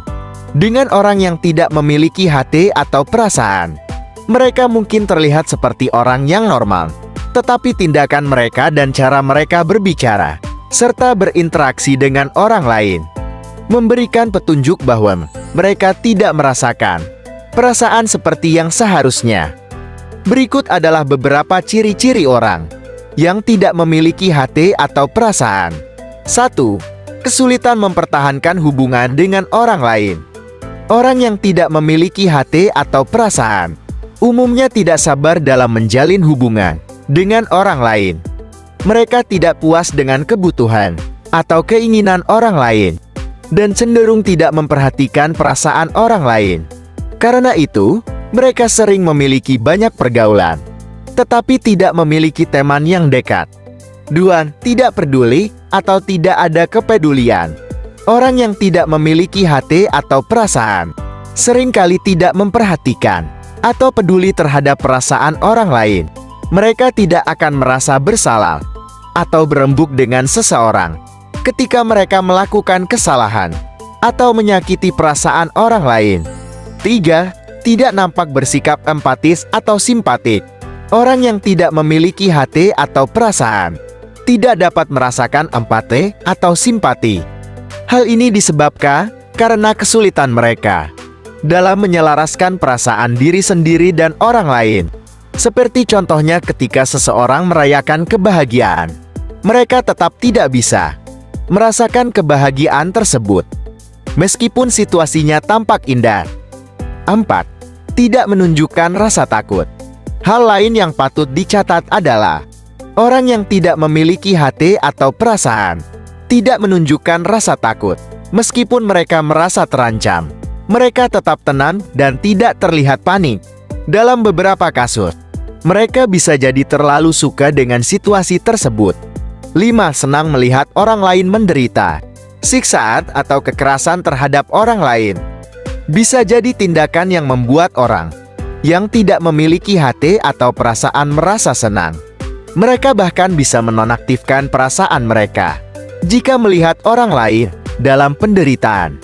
Speaker 1: Dengan orang yang tidak memiliki hati atau perasaan, mereka mungkin terlihat seperti orang yang normal, tetapi tindakan mereka dan cara mereka berbicara, serta berinteraksi dengan orang lain, memberikan petunjuk bahwa mereka tidak merasakan perasaan seperti yang seharusnya. Berikut adalah beberapa ciri-ciri orang yang tidak memiliki hati atau perasaan. 1. Kesulitan mempertahankan hubungan dengan orang lain. Orang yang tidak memiliki hati atau perasaan umumnya tidak sabar dalam menjalin hubungan dengan orang lain. Mereka tidak puas dengan kebutuhan atau keinginan orang lain dan cenderung tidak memperhatikan perasaan orang lain. Karena itu, mereka sering memiliki banyak pergaulan, tetapi tidak memiliki teman yang dekat. 2. Tidak peduli atau tidak ada kepedulian. Orang yang tidak memiliki hati atau perasaan seringkali tidak memperhatikan atau peduli terhadap perasaan orang lain. Mereka tidak akan merasa bersalah atau berembuk dengan seseorang ketika mereka melakukan kesalahan atau menyakiti perasaan orang lain. 3. Tidak nampak bersikap empatis atau simpatik. Orang yang tidak memiliki hati atau perasaan tidak dapat merasakan empati atau simpati. Hal ini disebabkan karena kesulitan mereka dalam menyelaraskan perasaan diri sendiri dan orang lain. Seperti contohnya ketika seseorang merayakan kebahagiaan, mereka tetap tidak bisa merasakan kebahagiaan tersebut, meskipun situasinya tampak indah. 4. Tidak menunjukkan rasa takut. Hal lain yang patut dicatat adalah orang yang tidak memiliki hati atau perasaan tidak menunjukkan rasa takut. Meskipun mereka merasa terancam, mereka tetap tenang dan tidak terlihat panik. Dalam beberapa kasus, mereka bisa jadi terlalu suka dengan situasi tersebut. 5. Senang melihat orang lain menderita. Siksaan atau kekerasan terhadap orang lain bisa jadi tindakan yang membuat orang yang tidak memiliki hati atau perasaan merasa senang. Mereka bahkan bisa menonaktifkan perasaan mereka jika melihat orang lain dalam penderitaan.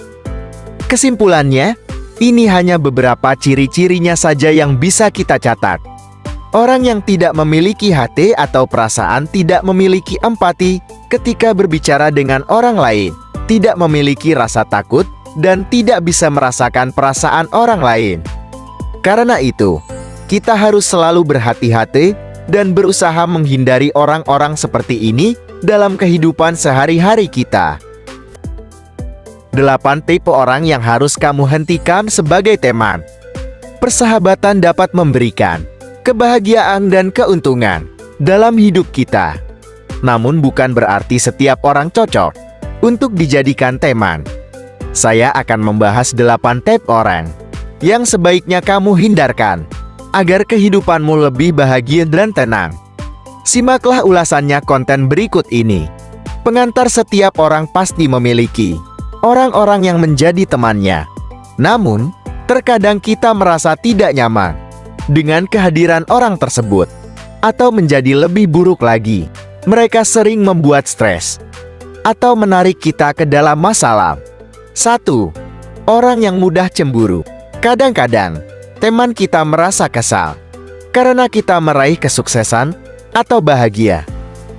Speaker 1: Kesimpulannya, ini hanya beberapa ciri-cirinya saja yang bisa kita catat. Orang yang tidak memiliki hati atau perasaan tidak memiliki empati ketika berbicara dengan orang lain, tidak memiliki rasa takut, dan tidak bisa merasakan perasaan orang lain. Karena itu, kita harus selalu berhati-hati dan berusaha menghindari orang-orang seperti ini dalam kehidupan sehari-hari kita. 8 tipe orang yang harus kamu hentikan sebagai teman. Persahabatan dapat memberikan kebahagiaan dan keuntungan dalam hidup kita. Namun bukan berarti setiap orang cocok untuk dijadikan teman. Saya akan membahas 8 tipe orang yang sebaiknya kamu hindarkan agar kehidupanmu lebih bahagia dan tenang. Simaklah ulasannya konten berikut ini. Pengantar: setiap orang pasti memiliki orang-orang yang menjadi temannya. Namun, terkadang kita merasa tidak nyaman dengan kehadiran orang tersebut. Atau menjadi lebih buruk lagi, mereka sering membuat stres atau menarik kita ke dalam masalah. 1. Orang yang mudah cemburu. Kadang-kadang, teman kita merasa kesal karena kita meraih kesuksesan atau bahagia,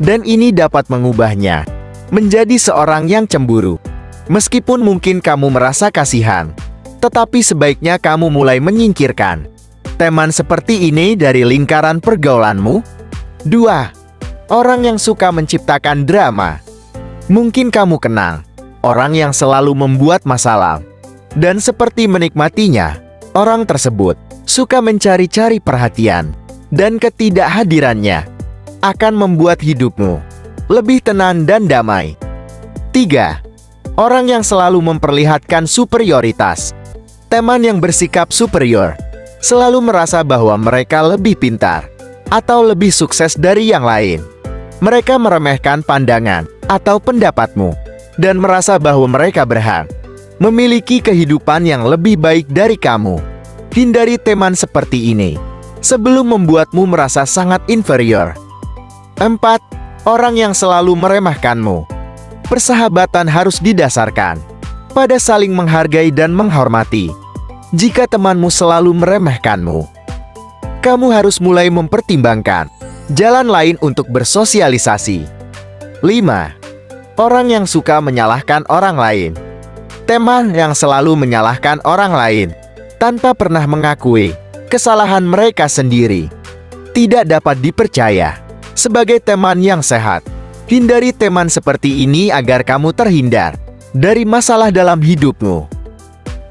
Speaker 1: dan ini dapat mengubahnya menjadi seorang yang cemburu. Meskipun mungkin kamu merasa kasihan, tetapi sebaiknya kamu mulai menyingkirkan teman seperti ini dari lingkaran pergaulanmu. 2. Orang yang suka menciptakan drama. Mungkin kamu kenal orang yang selalu membuat masalah, dan seperti menikmatinya, orang tersebut suka mencari-cari perhatian, dan ketidakhadirannya akan membuat hidupmu lebih tenang dan damai. 3. Orang yang selalu memperlihatkan superioritas. Teman yang bersikap superior selalu merasa bahwa mereka lebih pintar atau lebih sukses dari yang lain. Mereka meremehkan pandangan atau pendapatmu dan merasa bahwa mereka berhak memiliki kehidupan yang lebih baik dari kamu. Hindari teman seperti ini sebelum membuatmu merasa sangat inferior. 4. Orang yang selalu meremehkanmu. Persahabatan harus didasarkan pada saling menghargai dan menghormati. Jika temanmu selalu meremehkanmu, kamu harus mulai mempertimbangkan jalan lain untuk bersosialisasi. 5. Orang yang suka menyalahkan orang lain. Teman yang selalu menyalahkan orang lain tanpa pernah mengakui kesalahan mereka sendiri tidak dapat dipercaya sebagai teman yang sehat. Hindari teman seperti ini agar kamu terhindar dari masalah dalam hidupmu.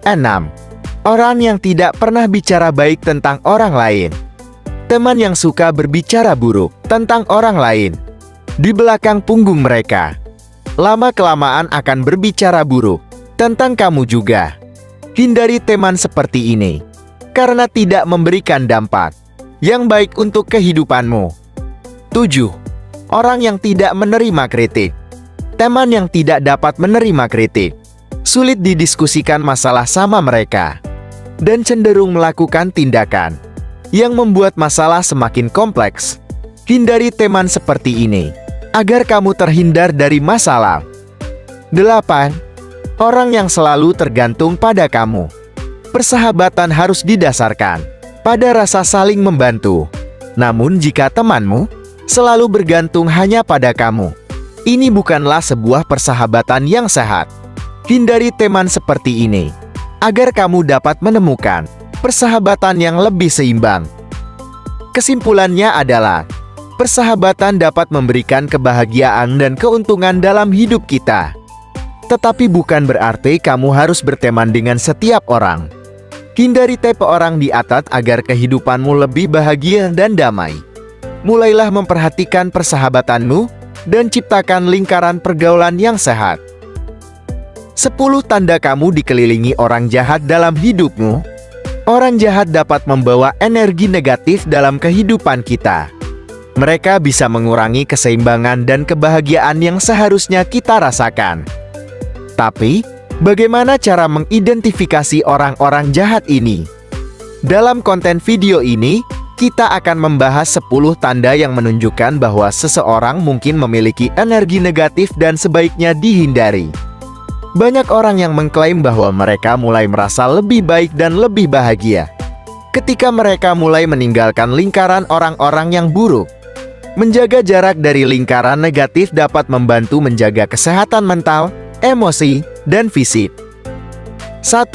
Speaker 1: 6. Orang yang tidak pernah bicara baik tentang orang lain. Teman yang suka berbicara buruk tentang orang lain di belakang punggung mereka, lama-kelamaan akan berbicara buruk tentang kamu juga. Hindari teman seperti ini, karena tidak memberikan dampak yang baik untuk kehidupanmu. 7. Orang yang tidak menerima kritik. Teman yang tidak dapat menerima kritik, sulit didiskusikan masalah sama mereka, dan cenderung melakukan tindakan yang membuat masalah semakin kompleks. Hindari teman seperti ini, agar kamu terhindar dari masalah. 8. Orang yang selalu tergantung pada kamu. Persahabatan harus didasarkan pada rasa saling membantu. Namun jika temanmu selalu bergantung hanya pada kamu, ini bukanlah sebuah persahabatan yang sehat. Hindari teman seperti ini, agar kamu dapat menemukan persahabatan yang lebih seimbang. Kesimpulannya adalah, persahabatan dapat memberikan kebahagiaan dan keuntungan dalam hidup kita. Tetapi bukan berarti kamu harus berteman dengan setiap orang. Hindari tipe orang di atas agar kehidupanmu lebih bahagia dan damai. Mulailah memperhatikan persahabatanmu dan ciptakan lingkaran pergaulan yang sehat. 10 tanda kamu dikelilingi orang jahat dalam hidupmu. Orang jahat dapat membawa energi negatif dalam kehidupan kita. Mereka bisa mengurangi keseimbangan dan kebahagiaan yang seharusnya kita rasakan. Tapi, bagaimana cara mengidentifikasi orang-orang jahat ini? Dalam konten video ini, kita akan membahas 10 tanda yang menunjukkan bahwa seseorang mungkin memiliki energi negatif dan sebaiknya dihindari. Banyak orang yang mengklaim bahwa mereka mulai merasa lebih baik dan lebih bahagia ketika mereka mulai meninggalkan lingkaran orang-orang yang buruk. Menjaga jarak dari lingkaran negatif dapat membantu menjaga kesehatan mental, emosi, dan fisik. 1.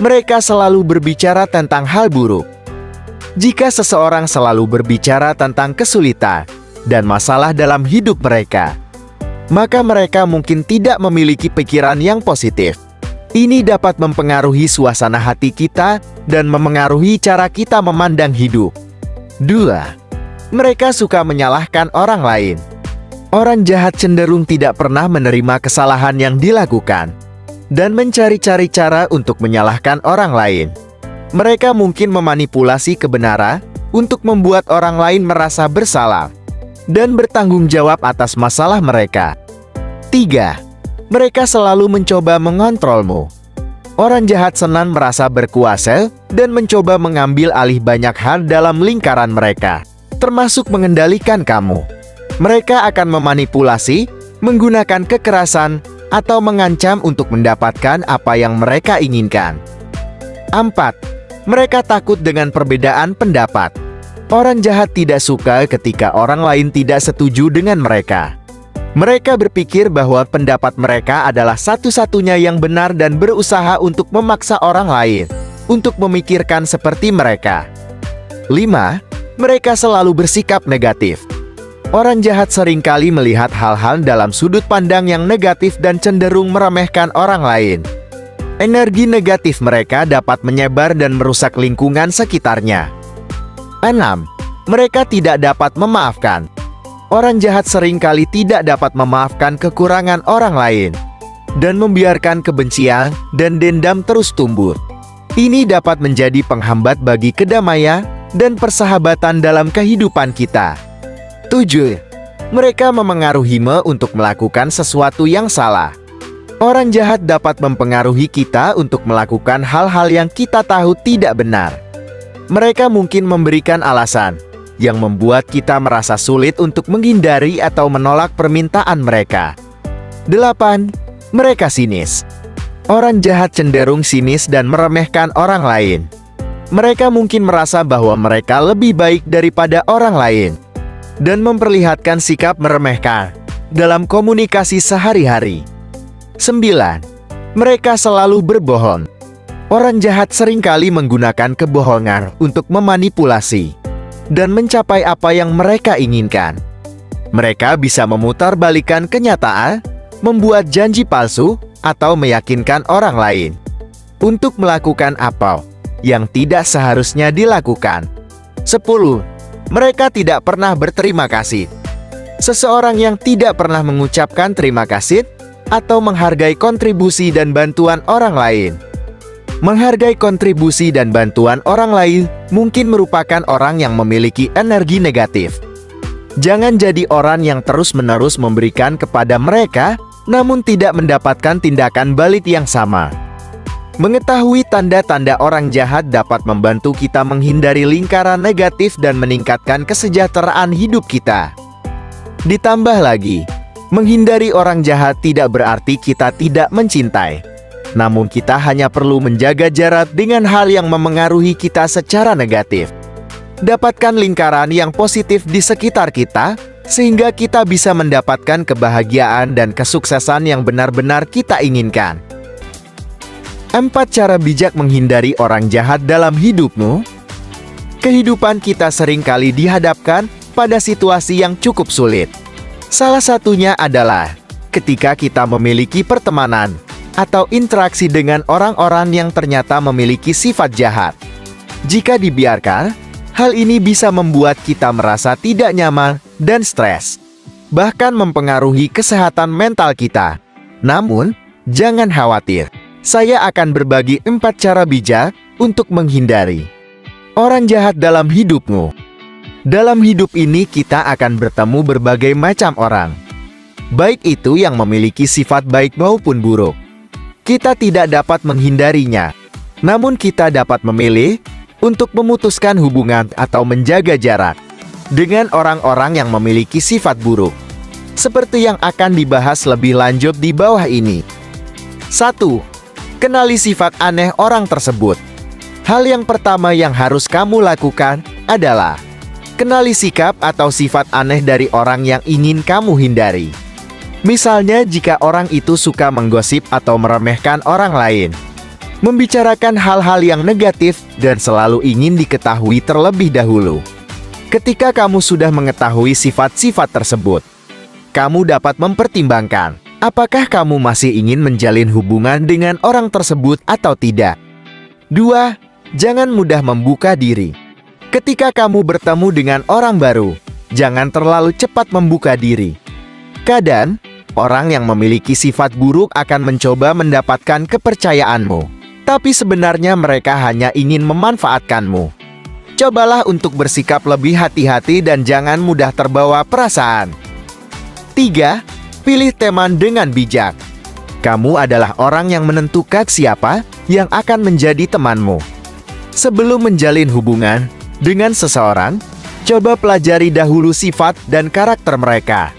Speaker 1: Mereka selalu berbicara tentang hal buruk. Jika seseorang selalu berbicara tentang kesulitan dan masalah dalam hidup mereka, maka mereka mungkin tidak memiliki pikiran yang positif. Ini dapat mempengaruhi suasana hati kita dan memengaruhi cara kita memandang hidup. 2. Mereka suka menyalahkan orang lain. Orang jahat cenderung tidak pernah menerima kesalahan yang dilakukan dan mencari-cari cara untuk menyalahkan orang lain. Mereka mungkin memanipulasi kebenaran untuk membuat orang lain merasa bersalah dan bertanggung jawab atas masalah mereka. 3. Mereka selalu mencoba mengontrolmu. Orang jahat senang merasa berkuasa dan mencoba mengambil alih banyak hal dalam lingkaran mereka, termasuk mengendalikan kamu. Mereka akan memanipulasi, menggunakan kekerasan, atau mengancam untuk mendapatkan apa yang mereka inginkan. 4. Mereka takut dengan perbedaan pendapat. Orang jahat tidak suka ketika orang lain tidak setuju dengan mereka. Mereka berpikir bahwa pendapat mereka adalah satu-satunya yang benar dan berusaha untuk memaksa orang lain untuk memikirkan seperti mereka. 5. Mereka selalu bersikap negatif. Orang jahat seringkali melihat hal-hal dalam sudut pandang yang negatif dan cenderung meremehkan orang lain. Energi negatif mereka dapat menyebar dan merusak lingkungan sekitarnya. 6. Mereka tidak dapat memaafkan. Orang jahat seringkali tidak dapat memaafkan kekurangan orang lain dan membiarkan kebencian dan dendam terus tumbuh. Ini dapat menjadi penghambat bagi kedamaian dan persahabatan dalam kehidupan kita. 7. Mereka memengaruhimu untuk melakukan sesuatu yang salah. Orang jahat dapat mempengaruhi kita untuk melakukan hal-hal yang kita tahu tidak benar. Mereka mungkin memberikan alasan yang membuat kita merasa sulit untuk menghindari atau menolak permintaan mereka. 8. Mereka sinis. Orang jahat cenderung sinis dan meremehkan orang lain. Mereka mungkin merasa bahwa mereka lebih baik daripada orang lain dan memperlihatkan sikap meremehkan dalam komunikasi sehari-hari. 9. Mereka selalu berbohong. Orang jahat seringkali menggunakan kebohongan untuk memanipulasi dan mencapai apa yang mereka inginkan. Mereka bisa memutarbalikkan kenyataan, membuat janji palsu, atau meyakinkan orang lain untuk melakukan apa yang tidak seharusnya dilakukan. 10. Mereka tidak pernah berterima kasih. Seseorang yang tidak pernah mengucapkan terima kasih atau menghargai kontribusi dan bantuan orang lain. Menghargai kontribusi dan bantuan orang lain mungkin merupakan orang yang memiliki energi negatif. Jangan jadi orang yang terus-menerus memberikan kepada mereka, namun tidak mendapatkan tindakan balik yang sama. Mengetahui tanda-tanda orang jahat dapat membantu kita menghindari lingkaran negatif dan meningkatkan kesejahteraan hidup kita. Ditambah lagi, menghindari orang jahat tidak berarti kita tidak mencintai. Namun kita hanya perlu menjaga jarak dengan hal yang memengaruhi kita secara negatif. Dapatkan lingkaran yang positif di sekitar kita, sehingga kita bisa mendapatkan kebahagiaan dan kesuksesan yang benar-benar kita inginkan. 4 cara bijak menghindari orang jahat dalam hidupmu. Kehidupan kita seringkali dihadapkan pada situasi yang cukup sulit. Salah satunya adalah ketika kita memiliki pertemanan atau interaksi dengan orang-orang yang ternyata memiliki sifat jahat. Jika dibiarkan, hal ini bisa membuat kita merasa tidak nyaman dan stres, bahkan mempengaruhi kesehatan mental kita. Namun, jangan khawatir. Saya akan berbagi 4 cara bijak untuk menghindari orang jahat dalam hidupmu. Dalam hidup ini kita akan bertemu berbagai macam orang, baik itu yang memiliki sifat baik maupun buruk. Kita tidak dapat menghindarinya, namun kita dapat memilih untuk memutuskan hubungan atau menjaga jarak dengan orang-orang yang memiliki sifat buruk, seperti yang akan dibahas lebih lanjut di bawah ini. 1. Kenali sifat aneh orang tersebut. Hal yang pertama yang harus kamu lakukan adalah kenali sikap atau sifat aneh dari orang yang ingin kamu hindari. Misalnya, jika orang itu suka menggosip atau meremehkan orang lain, membicarakan hal-hal yang negatif, dan selalu ingin diketahui terlebih dahulu. Ketika kamu sudah mengetahui sifat-sifat tersebut, kamu dapat mempertimbangkan apakah kamu masih ingin menjalin hubungan dengan orang tersebut atau tidak. 2. Jangan mudah membuka diri. Ketika kamu bertemu dengan orang baru, jangan terlalu cepat membuka diri. Kadang, orang yang memiliki sifat buruk akan mencoba mendapatkan kepercayaanmu, tapi sebenarnya mereka hanya ingin memanfaatkanmu. Cobalah untuk bersikap lebih hati-hati dan jangan mudah terbawa perasaan. 3. Pilih teman dengan bijak. Kamu adalah orang yang menentukan siapa yang akan menjadi temanmu. Sebelum menjalin hubungan dengan seseorang, coba pelajari dahulu sifat dan karakter mereka.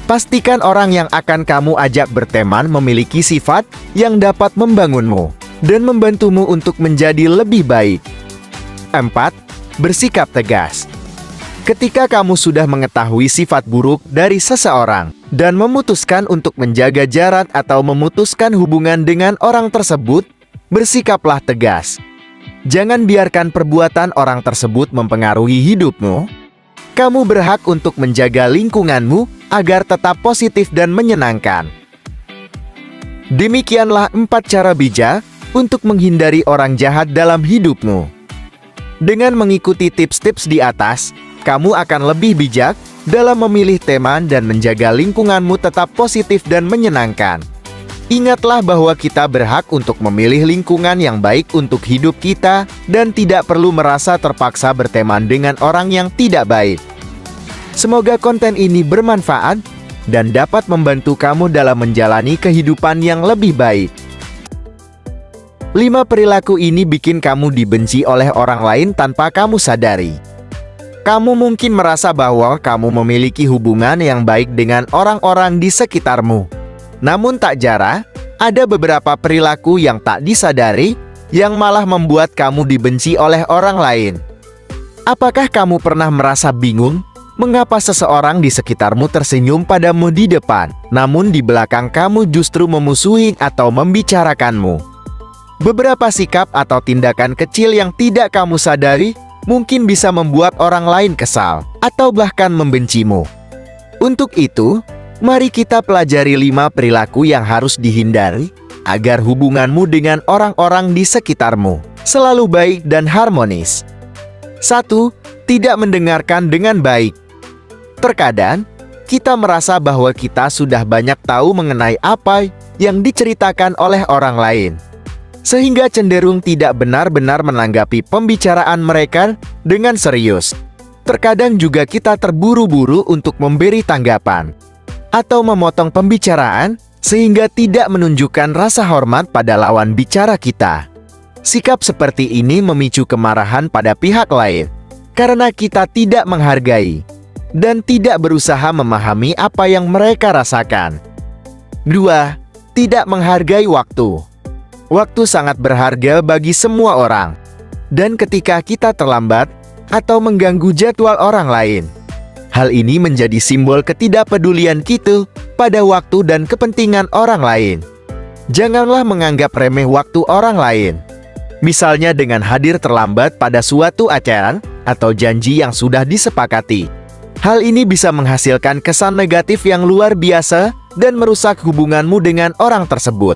Speaker 1: Pastikan orang yang akan kamu ajak berteman memiliki sifat yang dapat membangunmu dan membantumu untuk menjadi lebih baik. 4. Bersikap tegas. Ketika kamu sudah mengetahui sifat buruk dari seseorang dan memutuskan untuk menjaga jarak atau memutuskan hubungan dengan orang tersebut, bersikaplah tegas. Jangan biarkan perbuatan orang tersebut mempengaruhi hidupmu. Kamu berhak untuk menjaga lingkunganmu agar tetap positif dan menyenangkan. Demikianlah 4 cara bijak untuk menghindari orang jahat dalam hidupmu. Dengan mengikuti tips-tips di atas, kamu akan lebih bijak dalam memilih teman dan menjaga lingkunganmu tetap positif dan menyenangkan. Ingatlah bahwa kita berhak untuk memilih lingkungan yang baik untuk hidup kita dan tidak perlu merasa terpaksa berteman dengan orang yang tidak baik. Semoga konten ini bermanfaat dan dapat membantu kamu dalam menjalani kehidupan yang lebih baik. 5 perilaku ini bikin kamu dibenci oleh orang lain tanpa kamu sadari. Kamu mungkin merasa bahwa kamu memiliki hubungan yang baik dengan orang-orang di sekitarmu. Namun tak jarang, Ada beberapa perilaku yang tak disadari, yang malah membuat kamu dibenci oleh orang lain. Apakah kamu pernah merasa bingung? Mengapa seseorang di sekitarmu tersenyum padamu di depan, namun di belakang kamu justru memusuhi atau membicarakanmu? Beberapa sikap atau tindakan kecil yang tidak kamu sadari mungkin bisa membuat orang lain kesal atau bahkan membencimu. Untuk itu, mari kita pelajari 5 perilaku yang harus dihindari agar hubunganmu dengan orang-orang di sekitarmu selalu baik dan harmonis. 1. Tidak mendengarkan dengan baik. Terkadang, kita merasa bahwa kita sudah banyak tahu mengenai apa yang diceritakan oleh orang lain, sehingga cenderung tidak benar-benar menanggapi pembicaraan mereka dengan serius. Terkadang juga kita terburu-buru untuk memberi tanggapan atau memotong pembicaraan sehingga tidak menunjukkan rasa hormat pada lawan bicara kita. Sikap seperti ini memicu kemarahan pada pihak lain karena kita tidak menghargai dan tidak berusaha memahami apa yang mereka rasakan. 2. Tidak menghargai waktu. Waktu sangat berharga bagi semua orang, dan ketika kita terlambat atau mengganggu jadwal orang lain, hal ini menjadi simbol ketidakpedulian kita pada waktu dan kepentingan orang lain. Janganlah menganggap remeh waktu orang lain. Misalnya dengan hadir terlambat pada suatu acara atau janji yang sudah disepakati. Hal ini bisa menghasilkan kesan negatif yang luar biasa dan merusak hubunganmu dengan orang tersebut.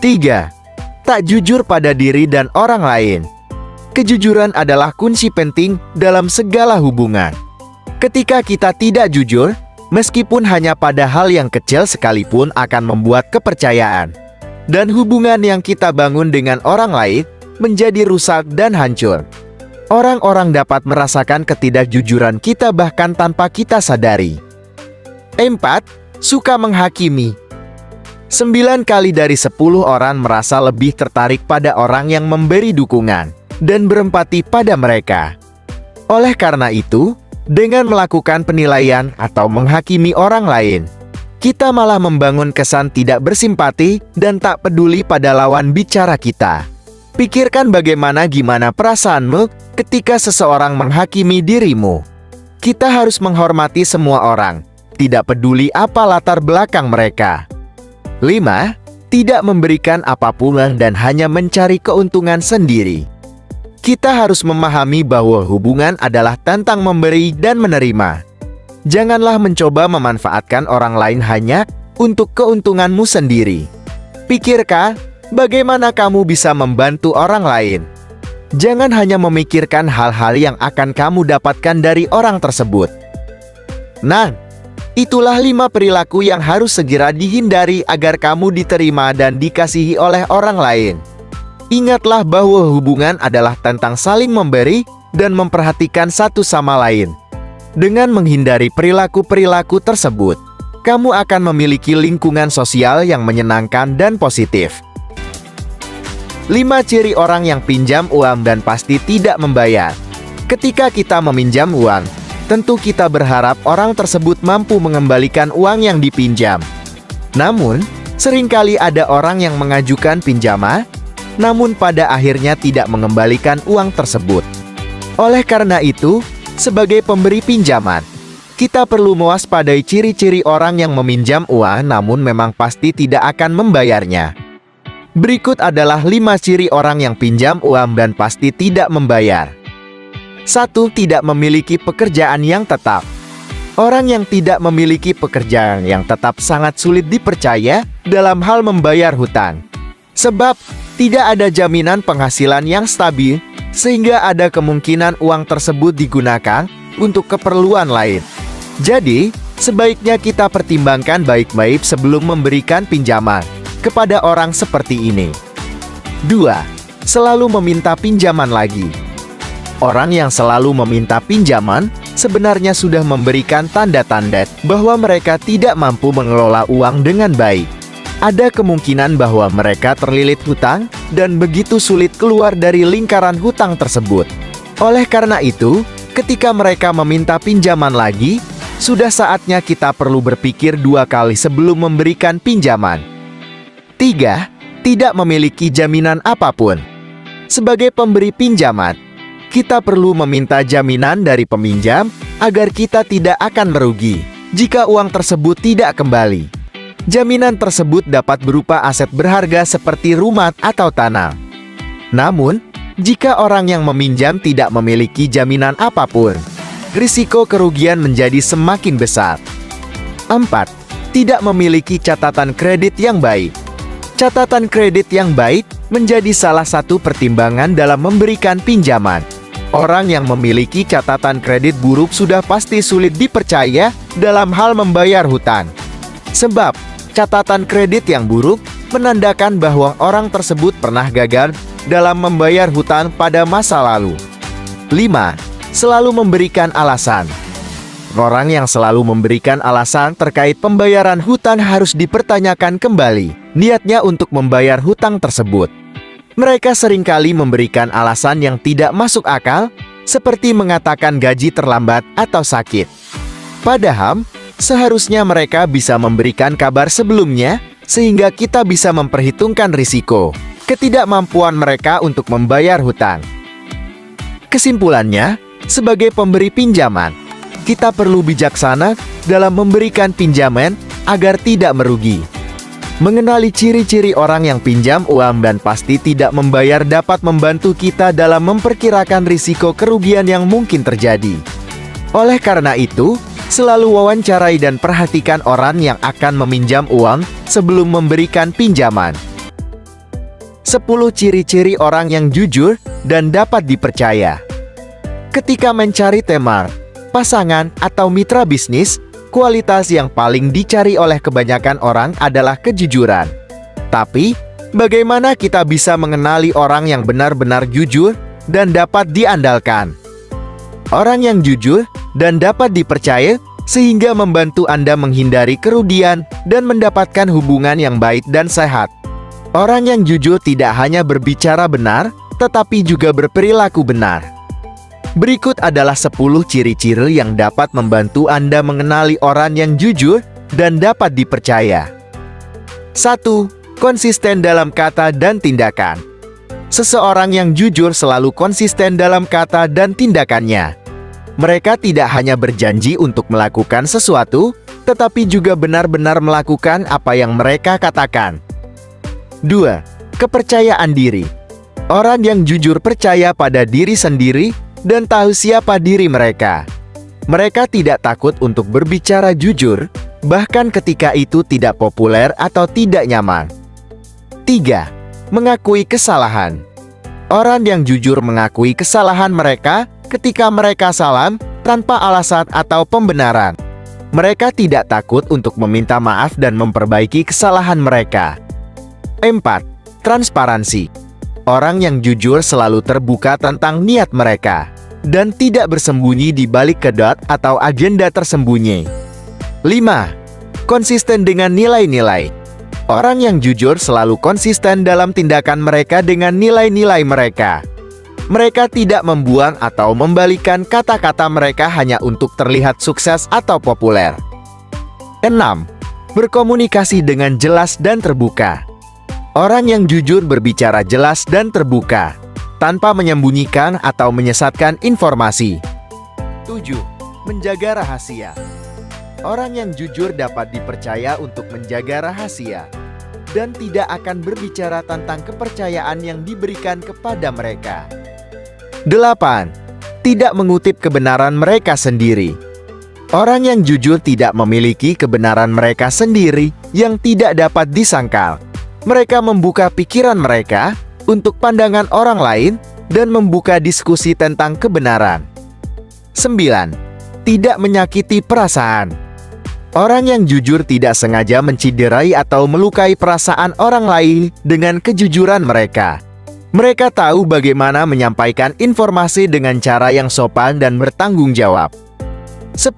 Speaker 1: 3. Tak jujur pada diri dan orang lain. Kejujuran adalah kunci penting dalam segala hubungan. Ketika kita tidak jujur, meskipun hanya pada hal yang kecil sekalipun akan membuat kepercayaan dan hubungan yang kita bangun dengan orang lain menjadi rusak dan hancur. Orang-orang dapat merasakan ketidakjujuran kita bahkan tanpa kita sadari. 4. Suka menghakimi. 9 kali dari 10 orang merasa lebih tertarik pada orang yang memberi dukungan dan berempati pada mereka. Oleh karena itu, dengan melakukan penilaian atau menghakimi orang lain, kita malah membangun kesan tidak bersimpati dan tak peduli pada lawan bicara kita. Pikirkan bagaimana perasaanmu ketika seseorang menghakimi dirimu. Kita harus menghormati semua orang, tidak peduli apa latar belakang mereka. 5. Tidak memberikan apapun dan hanya mencari keuntungan sendiri. Kita harus memahami bahwa hubungan adalah tentang memberi dan menerima. Janganlah mencoba memanfaatkan orang lain hanya untuk keuntunganmu sendiri. Pikirkan bagaimana kamu bisa membantu orang lain. Jangan hanya memikirkan hal-hal yang akan kamu dapatkan dari orang tersebut. Nah, itulah 5 perilaku yang harus segera dihindari agar kamu diterima dan dikasihi oleh orang lain. Ingatlah bahwa hubungan adalah tentang saling memberi dan memperhatikan satu sama lain. Dengan menghindari perilaku-perilaku tersebut, kamu akan memiliki lingkungan sosial yang menyenangkan dan positif. 5 ciri orang yang pinjam uang dan pasti tidak membayar. Ketika kita meminjam uang, tentu kita berharap orang tersebut mampu mengembalikan uang yang dipinjam. Namun, seringkali ada orang yang mengajukan pinjaman, namun pada akhirnya tidak mengembalikan uang tersebut. Oleh karena itu, sebagai pemberi pinjaman, kita perlu mewaspadai ciri-ciri orang yang meminjam uang namun memang pasti tidak akan membayarnya. Berikut adalah 5 ciri orang yang pinjam uang dan pasti tidak membayar. 1. Tidak memiliki pekerjaan yang tetap. Orang yang tidak memiliki pekerjaan yang tetap sangat sulit dipercaya dalam hal membayar hutang. Sebab, tidak ada jaminan penghasilan yang stabil, sehingga ada kemungkinan uang tersebut digunakan untuk keperluan lain. Jadi, sebaiknya kita pertimbangkan baik-baik sebelum memberikan pinjaman kepada orang seperti ini. 2. Selalu meminta pinjaman lagi. Orang yang selalu meminta pinjaman sebenarnya sudah memberikan tanda-tanda bahwa mereka tidak mampu mengelola uang dengan baik. Ada kemungkinan bahwa mereka terlilit hutang dan begitu sulit keluar dari lingkaran hutang tersebut. Oleh karena itu, ketika mereka meminta pinjaman lagi, sudah saatnya kita perlu berpikir 2 kali sebelum memberikan pinjaman. 3. Tidak memiliki jaminan apapun. Sebagai pemberi pinjaman, kita perlu meminta jaminan dari peminjam agar kita tidak akan merugi jika uang tersebut tidak kembali. Jaminan tersebut dapat berupa aset berharga seperti rumah atau tanah. Namun, jika orang yang meminjam tidak memiliki jaminan apapun, risiko kerugian menjadi semakin besar. 4. Tidak memiliki catatan kredit yang baik. Catatan kredit yang baik menjadi salah satu pertimbangan dalam memberikan pinjaman. Orang yang memiliki catatan kredit buruk sudah pasti sulit dipercaya dalam hal membayar hutang. Sebab, catatan kredit yang buruk menandakan bahwa orang tersebut pernah gagal dalam membayar hutang pada masa lalu. 5. Selalu memberikan alasan. Orang yang selalu memberikan alasan terkait pembayaran hutang harus dipertanyakan kembali niatnya untuk membayar hutang tersebut. Mereka seringkali memberikan alasan yang tidak masuk akal, seperti mengatakan gaji terlambat atau sakit. Padahal, seharusnya mereka bisa memberikan kabar sebelumnya, sehingga kita bisa memperhitungkan risiko ketidakmampuan mereka untuk membayar hutang. Kesimpulannya, sebagai pemberi pinjaman, kita perlu bijaksana dalam memberikan pinjaman agar tidak merugi. Mengenali ciri-ciri orang yang pinjam uang dan pasti tidak membayar dapat membantu kita dalam memperkirakan risiko kerugian yang mungkin terjadi. Oleh karena itu, selalu wawancarai dan perhatikan orang yang akan meminjam uang sebelum memberikan pinjaman. 10 ciri-ciri orang yang jujur dan dapat dipercaya. Ketika mencari teman, pasangan, atau mitra bisnis, kualitas yang paling dicari oleh kebanyakan orang adalah kejujuran. Tapi, bagaimana kita bisa mengenali orang yang benar-benar jujur dan dapat diandalkan? Orang yang jujur dan dapat dipercaya sehingga membantu Anda menghindari kerugian dan mendapatkan hubungan yang baik dan sehat. Orang yang jujur tidak hanya berbicara benar, tetapi juga berperilaku benar. Berikut adalah 10 ciri-ciri yang dapat membantu Anda mengenali orang yang jujur dan dapat dipercaya. 1. Konsisten dalam kata dan tindakan. Seseorang yang jujur selalu konsisten dalam kata dan tindakannya. Mereka tidak hanya berjanji untuk melakukan sesuatu, tetapi juga benar-benar melakukan apa yang mereka katakan. 2. Kepercayaan diri. Orang yang jujur percaya pada diri sendiri dan tahu siapa diri mereka. Mereka tidak takut untuk berbicara jujur, bahkan ketika itu tidak populer atau tidak nyaman. 3. Mengakui kesalahan. Orang yang jujur mengakui kesalahan mereka ketika mereka salah tanpa alasan atau pembenaran. Mereka tidak takut untuk meminta maaf dan memperbaiki kesalahan mereka. 4. Transparansi. Orang yang jujur selalu terbuka tentang niat mereka dan tidak bersembunyi di balik kedok atau agenda tersembunyi. 5. Konsisten dengan nilai-nilai. Orang yang jujur selalu konsisten dalam tindakan mereka dengan nilai-nilai mereka. Mereka tidak membuang atau membalikan kata-kata mereka hanya untuk terlihat sukses atau populer. 6. Berkomunikasi dengan jelas dan terbuka. Orang yang jujur berbicara jelas dan terbuka, tanpa menyembunyikan atau menyesatkan informasi. 7. Menjaga rahasia. Orang yang jujur dapat dipercaya untuk menjaga rahasia, dan tidak akan berbicara tentang kepercayaan yang diberikan kepada mereka. 8. Tidak mengutip kebenaran mereka sendiri. Orang yang jujur tidak memiliki kebenaran mereka sendiri yang tidak dapat disangkal. Mereka membuka pikiran mereka untuk pandangan orang lain dan membuka diskusi tentang kebenaran. 9. Tidak menyakiti perasaan. Orang yang jujur tidak sengaja menciderai atau melukai perasaan orang lain dengan kejujuran mereka. Mereka tahu bagaimana menyampaikan informasi dengan cara yang sopan dan bertanggung jawab. 10.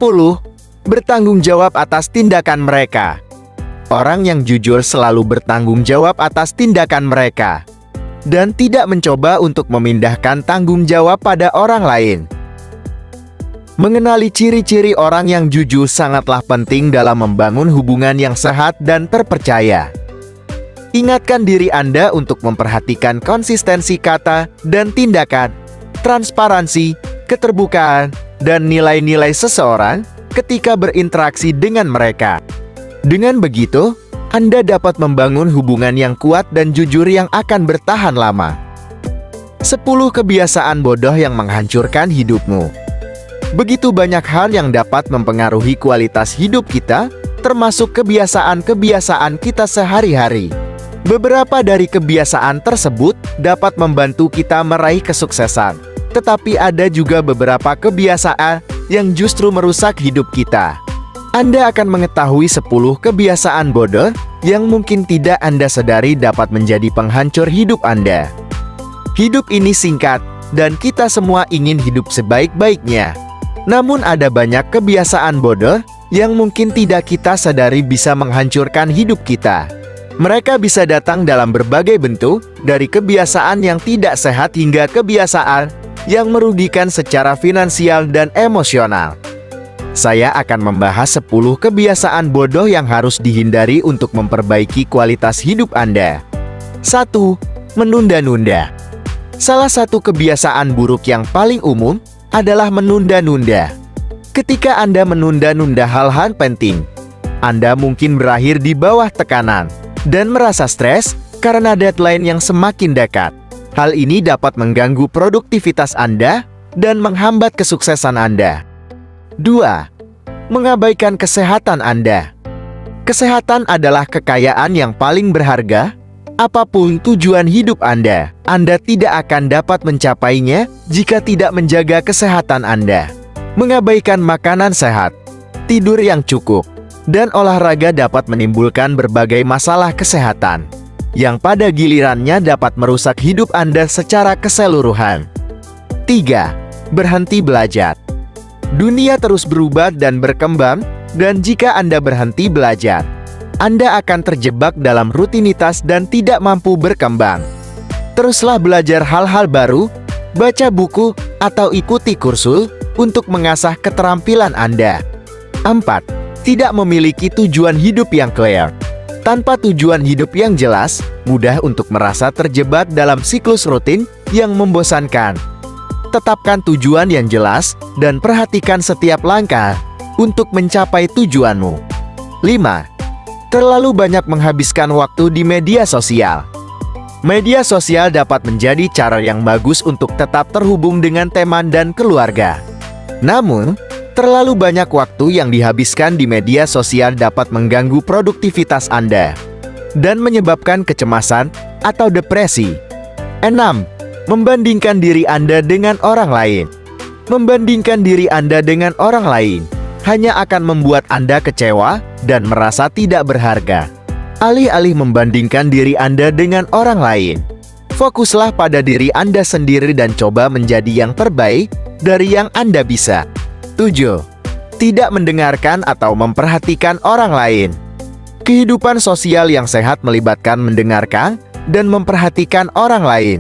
Speaker 1: Bertanggung jawab atas tindakan mereka. Orang yang jujur selalu bertanggung jawab atas tindakan mereka dan tidak mencoba untuk memindahkan tanggung jawab pada orang lain. Mengenali ciri-ciri orang yang jujur sangatlah penting dalam membangun hubungan yang sehat dan terpercaya. Ingatkan diri Anda untuk memperhatikan konsistensi kata dan tindakan, transparansi, keterbukaan, dan nilai-nilai seseorang ketika berinteraksi dengan mereka. Dengan begitu, Anda dapat membangun hubungan yang kuat dan jujur yang akan bertahan lama. 10 kebiasaan bodoh yang menghancurkan hidupmu. Begitu banyak hal yang dapat mempengaruhi kualitas hidup kita, termasuk kebiasaan-kebiasaan kita sehari-hari. Beberapa dari kebiasaan tersebut dapat membantu kita meraih kesuksesan, tetapi ada juga beberapa kebiasaan yang justru merusak hidup kita. Anda akan mengetahui 10 kebiasaan bodoh yang mungkin tidak Anda sadari dapat menjadi penghancur hidup Anda. Hidup ini singkat, dan kita semua ingin hidup sebaik-baiknya. Namun ada banyak kebiasaan bodoh yang mungkin tidak kita sadari bisa menghancurkan hidup kita. Mereka bisa datang dalam berbagai bentuk, dari kebiasaan yang tidak sehat hingga kebiasaan yang merugikan secara finansial dan emosional. Saya akan membahas 10 kebiasaan bodoh yang harus dihindari untuk memperbaiki kualitas hidup Anda. 1. Menunda-nunda. Salah satu kebiasaan buruk yang paling umum adalah menunda-nunda. Ketika Anda menunda-nunda hal-hal penting, Anda mungkin berakhir di bawah tekanan dan merasa stres karena deadline yang semakin dekat. Hal ini dapat mengganggu produktivitas Anda dan menghambat kesuksesan Anda. 2. Mengabaikan kesehatan Anda. Kesehatan adalah kekayaan yang paling berharga. Apapun tujuan hidup Anda tidak akan dapat mencapainya jika tidak menjaga kesehatan Anda. Mengabaikan makanan sehat, tidur yang cukup, dan olahraga dapat menimbulkan berbagai masalah kesehatan, yang pada gilirannya dapat merusak hidup Anda secara keseluruhan. 3. Berhenti belajar. Dunia terus berubah dan berkembang, dan jika Anda berhenti belajar, Anda akan terjebak dalam rutinitas dan tidak mampu berkembang. Teruslah belajar hal-hal baru, baca buku, atau ikuti kursus untuk mengasah keterampilan Anda. 4. Tidak memiliki tujuan hidup yang clear. Tanpa tujuan hidup yang jelas, mudah untuk merasa terjebak dalam siklus rutin yang membosankan. Tetapkan tujuan yang jelas dan perhatikan setiap langkah untuk mencapai tujuanmu. 5. Terlalu banyak menghabiskan waktu di media sosial. Media sosial dapat menjadi cara yang bagus untuk tetap terhubung dengan teman dan keluarga. Namun, terlalu banyak waktu yang dihabiskan di media sosial dapat mengganggu produktivitas Anda dan menyebabkan kecemasan atau depresi. 6. Membandingkan diri Anda dengan orang lain. Membandingkan diri Anda dengan orang lain hanya akan membuat Anda kecewa dan merasa tidak berharga. Alih-alih membandingkan diri Anda dengan orang lain, fokuslah pada diri Anda sendiri dan coba menjadi yang terbaik dari yang Anda bisa. 7. Tidak mendengarkan atau memperhatikan orang lain. Kehidupan sosial yang sehat melibatkan mendengarkan dan memperhatikan orang lain.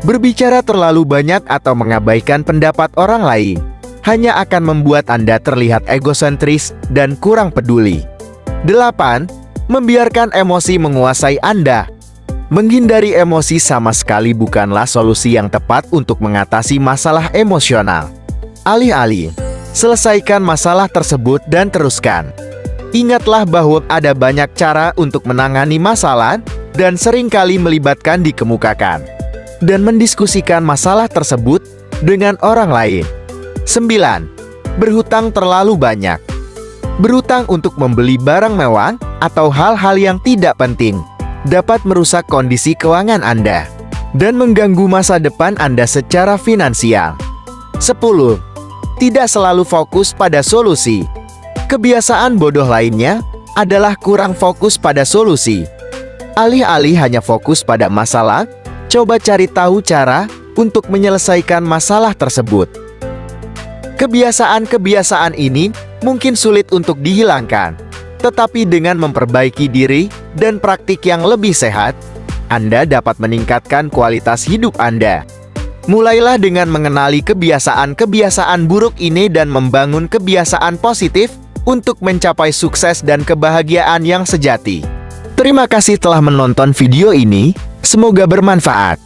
Speaker 1: Berbicara terlalu banyak atau mengabaikan pendapat orang lain hanya akan membuat Anda terlihat egosentris dan kurang peduli. 8. Membiarkan emosi menguasai Anda. Menghindari emosi sama sekali bukanlah solusi yang tepat untuk mengatasi masalah emosional. Alih-alih, selesaikan masalah tersebut dan teruskan. Ingatlah bahwa ada banyak cara untuk menangani masalah dan seringkali melibatkan dikemukakan dan mendiskusikan masalah tersebut dengan orang lain. 9. Berhutang terlalu banyak. Berhutang untuk membeli barang mewah atau hal-hal yang tidak penting dapat merusak kondisi keuangan Anda dan mengganggu masa depan Anda secara finansial. 10. Tidak selalu fokus pada solusi. Kebiasaan bodoh lainnya adalah kurang fokus pada solusi. Alih-alih hanya fokus pada masalah, coba cari tahu cara untuk menyelesaikan masalah tersebut. Kebiasaan-kebiasaan ini mungkin sulit untuk dihilangkan, tetapi dengan memperbaiki diri dan praktik yang lebih sehat, Anda dapat meningkatkan kualitas hidup Anda. Mulailah dengan mengenali kebiasaan-kebiasaan buruk ini dan membangun kebiasaan positif untuk mencapai sukses dan kebahagiaan yang sejati. Terima kasih telah menonton video ini, semoga bermanfaat.